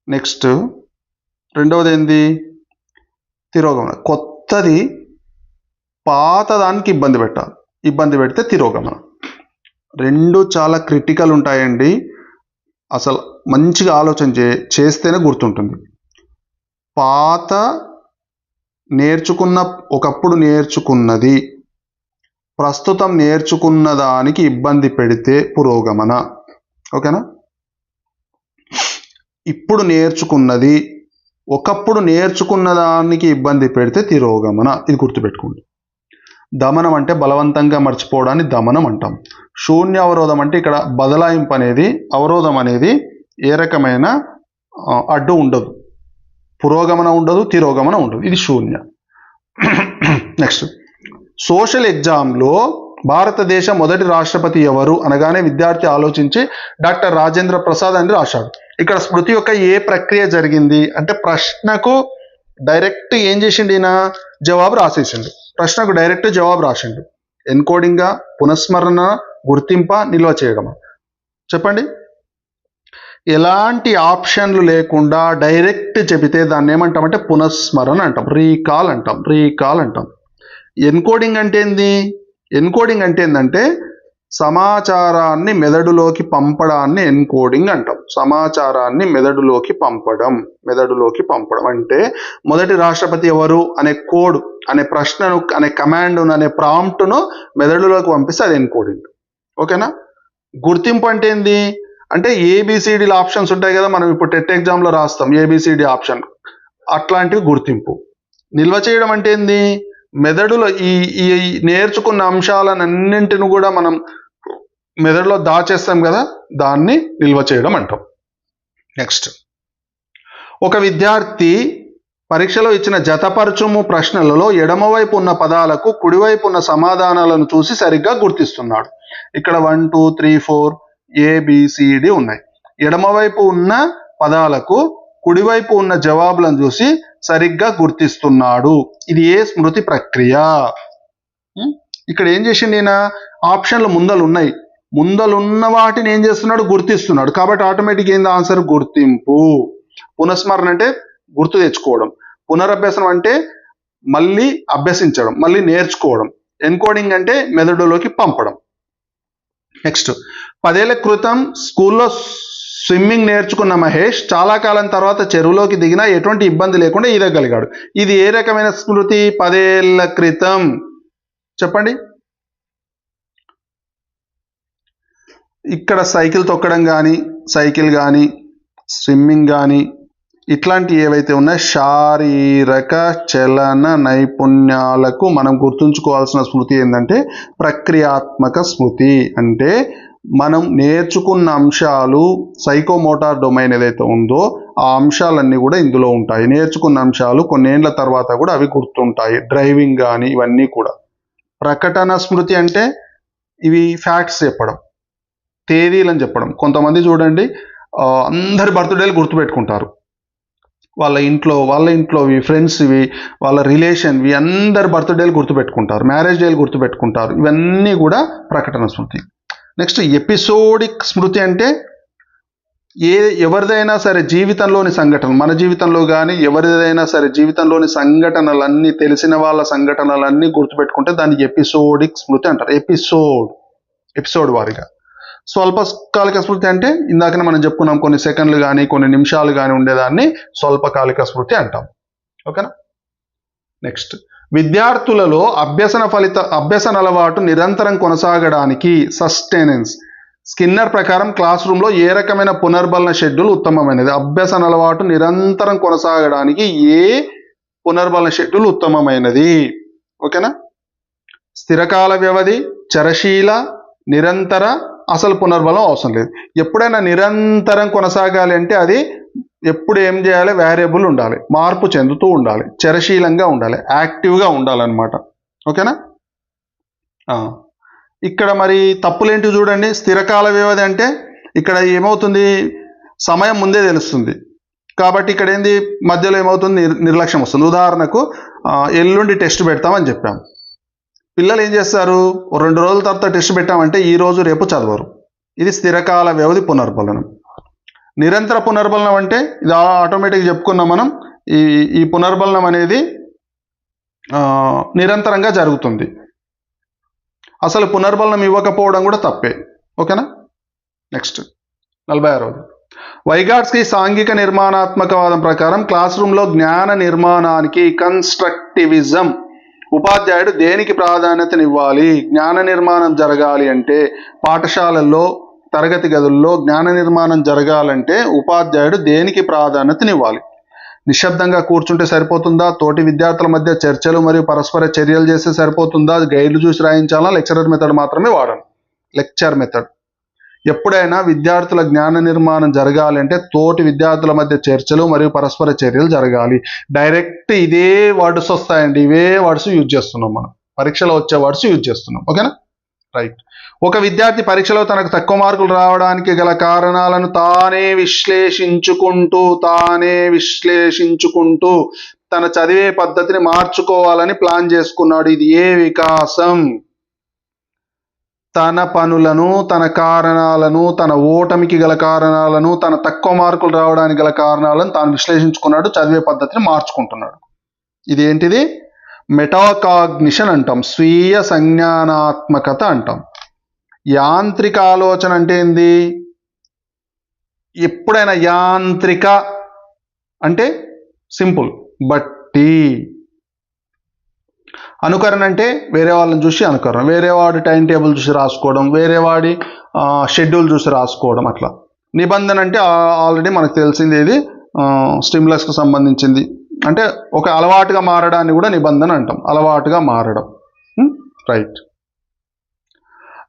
నెక్స్ట్ రెండవది ఏంది? తిరోగమన. కొత్తది పాతదానికి ఇబ్బంది పెడితే తిరోగమన. రెండు చాలా క్రిటికల్ ఉంటాయండి. అసలు మంచిగా ఆలోచన చేస్తేనే గుర్తుంటుంది. ఒకప్పుడు నేర్చుకున్నది ప్రస్తుతం నేర్చుకున్న దానికి ఇబ్బంది పెడితే పురోగమన. ఓకేనా? ఇప్పుడు నేర్చుకున్నది ఒకప్పుడు నేర్చుకున్న దానికి ఇబ్బంది పెడితే తిరోగమన. ఇది గుర్తుపెట్టుకోండి. దమనం అంటే బలవంతంగా మర్చిపోవడాన్ని దమనం అంటాం. శూన్య అవరోధం అంటే ఇక్కడ బదలాయింపు అనేది, అవరోధం అనేది ఏ రకమైన అడ్డు ఉండదు. పురోగమన ఉండదు, తిరోగమన ఉండదు. ఇది శూన్య. నెక్స్ట్. సోషల్ ఎగ్జామ్లో భారతదేశ మొదటి రాష్ట్రపతి ఎవరు అనగానే విద్యార్థి ఆలోచించి డాక్టర్ రాజేంద్ర ప్రసాద్ అని రాశాడు. ఇక్కడ స్మృతి యొక్క ఏ ప్రక్రియ జరిగింది అంటే ప్రశ్నకు డైరెక్ట్ ఏం చేసిండు? ఈయన జవాబు రాసేసిండు. ప్రశ్నకు డైరెక్ట్ జవాబు రాసిండు. ఎన్కోడింగా, పునఃస్మరణ, గుర్తింప, నిల్వ చేయడమా? చెప్పండి. ఎలాంటి ఆప్షన్లు లేకుండా డైరెక్ట్ చెబితే దాన్ని ఏమంటామంటే పునఃస్మరణ అంటాం, రీకాల్ అంటాం. ఎన్కోడింగ్ అంటే ఏంది? ఎన్కోడింగ్ అంటే ఏంటంటే సమాచారాన్ని మెదడులోకి పంపడాన్ని ఎన్కోడింగ్ అంటాం. సమాచారాన్ని మెదడులోకి పంపడం అంటే మొదటి రాష్ట్రపతి ఎవరు అనే కోడ్, అనే ప్రశ్నను, అనే కమాండ్, అనే ప్రాంప్ట్ను మెదడులోకి పంపిస్తే అది ఎన్కోడింగ్. ఓకేనా? గుర్తింపు అంటే ఏంది? అంటే ఏబిసిడీల ఆప్షన్స్ ఉంటాయి కదా, మనం ఇప్పుడు టెట్ ఎగ్జామ్లో రాస్తాం ఏబిసిడి ఆప్షన్, అట్లాంటివి గుర్తింపు. నిల్వ చేయడం అంటే ఏంది, మెదడులో ఈ ఈ నేర్చుకున్న అంశాలన్నింటిని కూడా మనం మెదడులో దాచేస్తాం కదా, దాన్ని నిల్వ చేయడం అంటాం. నెక్స్ట్, ఒక విద్యార్థి పరీక్షలో ఇచ్చిన జతపరచుము ప్రశ్నలలో ఎడమవైపు ఉన్న పదాలకు కుడివైపు ఉన్న సమాధానాలను చూసి సరిగ్గా గుర్తిస్తున్నాడు. ఇక్కడ 1 2 3 4 ఏబిసిడి ఉన్నాయి. ఎడమవైపు ఉన్న పదాలకు కుడివైపు ఉన్న జవాబులను చూసి సరిగ్గా గుర్తిస్తున్నాడు. ఇది ఏ స్మృతి ప్రక్రియ? ఇక్కడ ఏం చేసిండు ఈయన, ఆప్షన్లు ముందలున్నాయి, ముందలున్న వాటిని ఏం చేస్తున్నాడు, గుర్తిస్తున్నాడు. కాబట్టి ఆటోమేటిక్ ఏంది ఆన్సర్, గుర్తింపు. పునఃస్మరణ అంటే గుర్తు తెచ్చుకోవడం, పునరభ్యసనం అంటే మళ్ళీ అభ్యసించడం, మళ్ళీ నేర్చుకోవడం, ఎన్కోడింగ్ అంటే మెదడులోకి పంపడం. నెక్స్ట్, 10 ఏళ్ల క్రితం స్కూల్లో స్విమ్మింగ్ నేర్చుకున్న మహేష్ చాలా కాలం తర్వాత చెరువులోకి దిగినా ఎటువంటి ఇబ్బంది లేకుండా ఈదగలిగాడు. ఇది ఏ రకమైన స్మృతి? 10 ఏళ్ల క్రితం. చెప్పండి. ఇక్కడ సైకిల్ తొక్కడం కానీ, సైకిల్ కానీ, స్విమ్మింగ్ కానీ, ఇట్లాంటి ఏవైతే ఉన్నాయో శారీరక చలన నైపుణ్యాలకు మనం గుర్తుంచుకోవాల్సిన స్మృతి ఏంటంటే ప్రక్రియాత్మక స్మృతి. అంటే మనం నేర్చుకున్న అంశాలు, సైకోమోటార్ డొమైన్ ఏదైతే ఉందో ఆ అంశాలన్నీ కూడా ఇందులో ఉంటాయి. నేర్చుకున్న అంశాలు కొన్నేళ్ల తర్వాత కూడా అవి గుర్తుంటాయి. డ్రైవింగ్ కానీ ఇవన్నీ కూడా. ప్రకటన స్మృతి అంటే ఇవి ఫ్యాక్ట్స్ చెప్పడం, తేదీలని చెప్పడం. కొంతమంది చూడండి అందరి బర్త్డేలు గుర్తుపెట్టుకుంటారు, వాళ్ళ ఇంట్లోవి, ఫ్రెండ్స్వి, వాళ్ళ రిలేషన్వి అందరి బర్త్డేలు గుర్తుపెట్టుకుంటారు, మ్యారేజ్ డేలు గుర్తుపెట్టుకుంటారు. ఇవన్నీ కూడా ప్రకటన స్మృతి. నెక్స్ట్, ఎపిసోడిక్ స్మృతి అంటే ఎవరిదైనా సరే జీవితంలోని సంఘటన, మన జీవితంలో కానీ ఎవరిదైనా సరే జీవితంలోని సంఘటనలన్నీ, తెలిసిన వాళ్ళ సంఘటనలన్నీ గుర్తుపెట్టుకుంటే దాన్ని ఎపిసోడిక్ స్మృతి అంటారు. ఎపిసోడ్ వారిగా. స్వల్పకాలిక స్మృతి అంటే ఇందాకనే మనం చెప్పుకున్నాం, కొన్ని సెకండ్లు కానీ కొన్ని నిమిషాలు కానీ ఉండేదాన్ని స్వల్పకాలిక స్మృతి అంటాం. ఓకేనా. నెక్స్ట్, విద్యార్థులలో అభ్యసన అలవాటు నిరంతరం కొనసాగడానికి సస్టెనెన్స్. స్కిన్నర్ ప్రకారం క్లాస్ రూమ్లో ఏ రకమైన పునర్బలన షెడ్యూల్ ఉత్తమమైనది? అభ్యసన అలవాటు నిరంతరం కొనసాగడానికి ఏ పునర్బలన షెడ్యూల్ ఉత్తమమైనది? ఓకేనా. స్థిరకాల వ్యవధి, చరశీల, నిరంతర, అసలు పునర్బలం అవసరం లేదు. ఎప్పుడైనా నిరంతరం కొనసాగాలి అంటే అది ఎప్పుడు ఏం చేయాలి, వేరియబుల్ ఉండాలి, మార్పు చెందుతూ ఉండాలి, చరశీలంగా ఉండాలి, యాక్టివ్గా ఉండాలన్నమాట. ఓకేనా. ఇక్కడ మరి తప్పులేంటి చూడండి. స్థిరకాల వ్యవధి అంటే ఇక్కడ ఏమవుతుంది, సమయం ముందే తెలుస్తుంది కాబట్టి ఇక్కడ ఏంది, మధ్యలో ఏమవుతుంది, నిర్లక్ష్యం వస్తుంది. ఉదాహరణకు ఎల్లుండి టెస్ట్ పెడతామని చెప్పాం, పిల్లలు ఏం చేస్తారు, 2 రోజుల తర్వాత టెస్ట్ పెట్టామంటే ఈ రోజు రేపు చదవరు. ఇది స్థిరకాల వ్యవధి పునర్బలనం. నిరంతర పునర్బలనం అంటే ఇది ఆటోమేటిక్గా చెప్పుకున్నాం మనం, ఈ పునర్బలనం అనేది నిరంతరంగా జరుగుతుంది. అసలు పునర్బలనం ఇవ్వకపోవడం కూడా తప్పే. ఓకేనా. నెక్స్ట్, 46. వైగాట్స్కి సాంఘిక నిర్మాణాత్మకవాదం ప్రకారం క్లాస్ రూమ్లో జ్ఞాన నిర్మాణానికి, కన్స్ట్రక్టివిజం, ఉపాధ్యాయుడు దేనికి ప్రాధాన్యతనివ్వాలి? జ్ఞాన నిర్మాణం జరగాలి అంటే, పాఠశాలల్లో తరగతి గదుల్లో జ్ఞాన నిర్మాణం జరగాలంటే ఉపాధ్యాయుడు దేనికి ప్రాధాన్యతనివ్వాలి? నిశ్శబ్దంగా కూర్చుంటే సరిపోతుందా? తోటి విద్యార్థుల మధ్య చర్చలు మరియు పరస్పర చర్యలు చేస్తే సరిపోతుందా? గైడ్లు చూసి రాయించాలా? లెక్చరర్ మెథడ్ మాత్రమే వాడాలి. Lecture method. ఎప్పుడైనా విద్యార్థుల జ్ఞాన నిర్మాణం జరగాలి అంటే తోటి విద్యార్థుల మధ్య చర్చలు మరియు పరస్పర చర్యలు జరగాలి. డైరెక్ట్ ఇదే వర్డ్స్ వస్తాయండి, ఇవే వర్డ్స్ యూజ్ చేస్తున్నాం మనం, పరీక్షలో వచ్చే వర్డ్స్ యూజ్ చేస్తున్నాం. ఓకేనా. రైట్. ఒక విద్యార్థి పరీక్షలో తనకు తక్కువ మార్కులు రావడానికి గల కారణాలను తానే విశ్లేషించుకుంటూ తన చదివే పద్ధతిని మార్చుకోవాలని ప్లాన్ చేసుకున్నాడు. ఇది ఏ వికాసం? తన పనులను, తన కారణాలను, తన ఓటమికి గల కారణాలను, తన తక్కువ మార్కులు రావడానికి గల కారణాలను తాను విశ్లేషించుకున్నాడు, చదివే పద్ధతిని మార్చుకుంటున్నాడు. ఇదేంటిది? మెటాకాగ్నిషన్ అంటాం, స్వీయ సంజ్ఞానాత్మకత అంటాం. యాంత్రిక ఆలోచన అంటే ఏంది? ఎప్పుడైనా యాంత్రిక అంటే సింపుల్, బట్టి. అనుకరణ అంటే వేరే వాళ్ళని చూసి అనుకరణ, వేరే వాడి టైం టేబుల్ చూసి రాసుకోవడం, వేరే వాడి షెడ్యూల్ చూసి రాసుకోవడం, అట్లా. నిబంధన అంటే ఆల్రెడీ మనకు తెలిసింది ఇది స్టిమ్యులస్కు సంబంధించింది. అంటే ఒక అలవాటుగా మారడాన్ని కూడా నిబంధన అంటాం, అలవాటుగా మారడం. రైట్.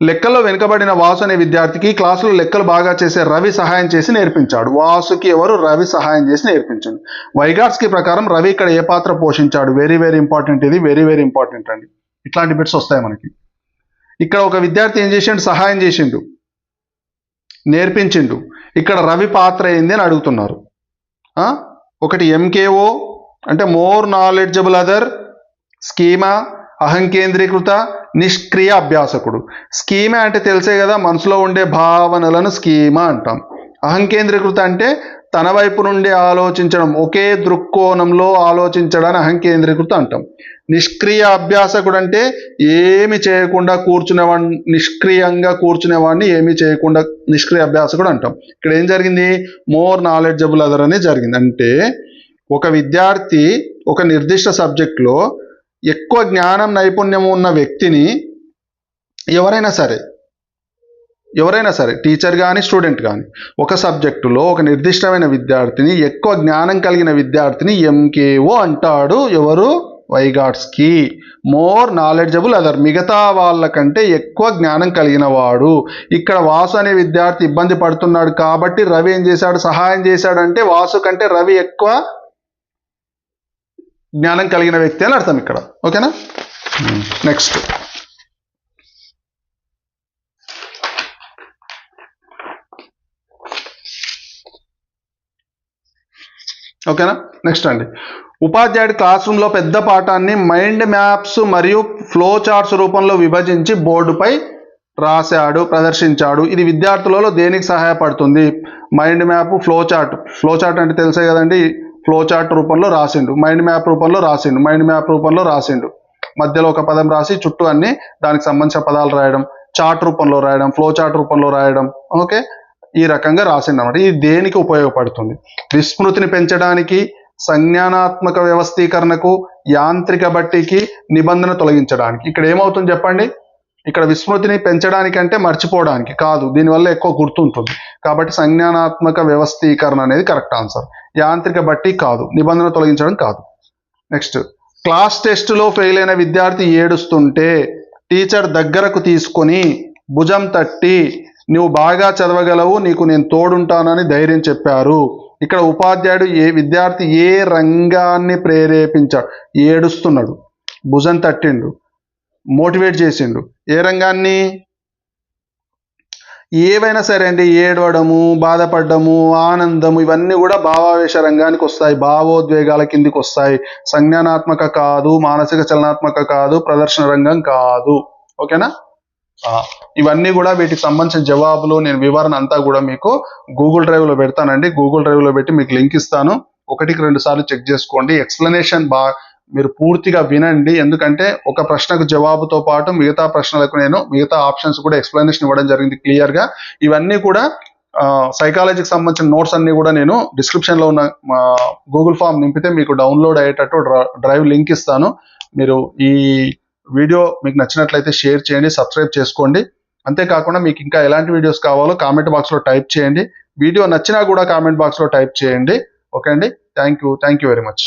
లెక్కల్లో వెనుకబడిన వాసు అనే విద్యార్థికి క్లాసులో లెక్కలు బాగా చేసే రవి సహాయం చేసి నేర్పించాడు. వాసుకి ఎవరు? రవి సహాయం చేసి నేర్పించాడు. వైగాట్స్కి ప్రకారం రవి ఇక్కడ ఏ పాత్ర పోషించాడు? వెరీ వెరీ ఇంపార్టెంట్, ఇది వెరీ వెరీ ఇంపార్టెంట్ అండి. ఇట్లాంటి బిట్స్ వస్తాయి మనకి. ఇక్కడ ఒక విద్యార్థి ఏం చేసిండు? సహాయం చేసిండు, నేర్పించిండు. ఇక్కడ రవి పాత్ర ఏంది అని అడుగుతున్నారు. ఒకటి ఎంకేఓ అంటే మోర్ నాలెడ్జబుల్ అదర్, స్కీమా అహంకేంద్రీకృత, నిష్క్రియ అభ్యాసకుడు. స్కీమా అంటే తెలిసే కదా, మనసులో ఉండే భావనలను స్కీమా అంటాం. అహంకేంద్రీకృత అంటే తన వైపు నుండి ఆలోచించడం, ఒకే దృక్కోణంలో ఆలోచించడాన్ని అహంకేంద్రీకృత అంటాం. నిష్క్రియ అభ్యాసకుడు అంటే ఏమి చేయకుండా కూర్చునేవాడిని, నిష్క్రియంగా కూర్చునేవాడిని ఏమీ చేయకుండా నిష్క్రియ అభ్యాసకుడు అంటాం. ఇక్కడ ఏం జరిగింది? మోర్ నాలెడ్జబుల్ అదర్ అనేది జరిగింది. అంటే ఒక విద్యార్థి ఒక నిర్దిష్ట సబ్జెక్ట్లో ఎక్కువ జ్ఞానం నైపుణ్యం ఉన్న వ్యక్తిని ఎవరైనా సరే టీచర్ కానీ స్టూడెంట్ కానీ ఒక సబ్జెక్టులో ఒక నిర్దిష్టమైన విద్యార్థిని, ఎక్కువ జ్ఞానం కలిగిన విద్యార్థిని ఎంకేఓ అంటాడు. ఎవరు? వైగాట్స్కి. మోర్ నాలెడ్జబుల్ అదర్, మిగతా వాళ్ళకంటే ఎక్కువ జ్ఞానం కలిగిన వాడు. ఇక్కడ వాసు అనే విద్యార్థి ఇబ్బంది పడుతున్నాడు కాబట్టి రవి ఏం చేశాడు? సహాయం చేశాడంటే వాసు కంటే రవి ఎక్కువ జ్ఞానం కలిగిన వ్యక్తి అని అర్థం ఇక్కడ. ఓకేనా? నెక్స్ట్ ఓకేనా? నెక్స్ట్ అండి, ఉపాధ్యాయుడు క్లాస్ రూమ్లో పెద్ద పాఠాన్ని మైండ్ మ్యాప్స్ మరియు ఫ్లో చార్ట్స్ రూపంలో విభజించి బోర్డుపై రాశాడు, ప్రదర్శించాడు. ఇది విద్యార్థులలో దేనికి సహాయపడుతుంది? మైండ్ మ్యాప్, ఫ్లో చార్ట్ అంటే తెలుసే కదండి. ఫ్లో చార్ట్ రూపంలో రాసిండు, మైండ్ మ్యాప్ రూపంలో రాసిండు. మధ్యలో ఒక పదం రాసి చుట్టూ అన్ని దానికి సంబంధించిన పదాలు రాయడం, చార్ట్ రూపంలో రాయడం, ఫ్లో చార్ట్ రూపంలో రాయడం. ఓకే, ఈ రకంగా రాసిండు అన్నమాట. ఇది దేనికి ఉపయోగపడుతుంది? విస్మృతిని పెంచడానికి, సంజ్ఞానాత్మక వ్యవస్థీకరణకు, యాంత్రిక బట్టికి, నిబంధన తొలగించడానికి. ఇక్కడ ఏమవుతుంది చెప్పండి? ఇక్కడ విస్మృతిని పెంచడానికంటే మర్చిపోవడానికి కాదు, దీనివల్ల ఎక్కువ గుర్తుంటుంది. కాబట్టి సంజ్ఞానాత్మక వ్యవస్థీకరణ అనేది కరెక్ట్ ఆన్సర్. యాంత్రిక బట్టి కాదు, నిబంధన తొలగించడం కాదు. నెక్స్ట్, క్లాస్ టెస్టులో ఫెయిల్ అయిన విద్యార్థి ఏడుస్తుంటే టీచర్ దగ్గరకు తీసుకొని భుజం తట్టి నువ్వు బాగా చదవగలవు, నీకు నేను తోడుంటానని ధైర్యం చెప్పారు. ఇక్కడ ఉపాధ్యాయుడు విద్యార్థి ఏ రంగాన్ని ప్రేరేపించాడు? ఏడుస్తున్నాడు, భుజం తట్టిండు, మోటివేట్ చేసిండు. ఏ రంగాన్ని? ఏవైనా సరే అండి, ఏడవడము, బాధపడము, ఆనందము, ఇవన్నీ కూడా భావావేశ రంగానికి వస్తాయి, భావోద్వేగాల కిందికి వస్తాయి. సంజ్ఞానాత్మక కాదు, మానసిక చలనాత్మక కాదు, ప్రదర్శన రంగం కాదు. ఓకేనా? ఇవన్నీ కూడా వీటికి సంబంధించిన జవాబులు నేను వివరణ అంతా కూడా మీకు గూగుల్ డ్రైవ్లో పెడతానండి. గూగుల్ డ్రైవ్లో పెట్టి మీకు లింక్ ఇస్తాను. 1-2 సార్లు చెక్ చేసుకోండి. ఎక్స్ప్లెనేషన్ మీరు పూర్తిగా వినండి, ఎందుకంటే ఒక ప్రశ్నకు జవాబుతో పాటు మిగతా ప్రశ్నలకు నేను మిగతా ఆప్షన్స్ కూడా ఎక్స్ప్లెనేషన్ ఇవ్వడం జరిగింది క్లియర్గా. ఇవన్నీ కూడా సైకాలజీకి సంబంధించిన నోట్స్ అన్ని కూడా నేను డిస్క్రిప్షన్లో ఉన్న గూగుల్ ఫామ్ నింపితే మీకు డౌన్లోడ్ అయ్యేటట్టు డ్రైవ్ లింక్ ఇస్తాను. మీరు ఈ వీడియో మీకు నచ్చినట్లయితే షేర్ చేయండి, సబ్స్క్రైబ్ చేసుకోండి. అంతేకాకుండా మీకు ఇంకా ఎలాంటి వీడియోస్ కావాలో కామెంట్ బాక్స్లో టైప్ చేయండి. వీడియో నచ్చినా కూడా కామెంట్ బాక్స్లో టైప్ చేయండి. ఓకే అండి, థ్యాంక్ యూ వెరీ మచ్.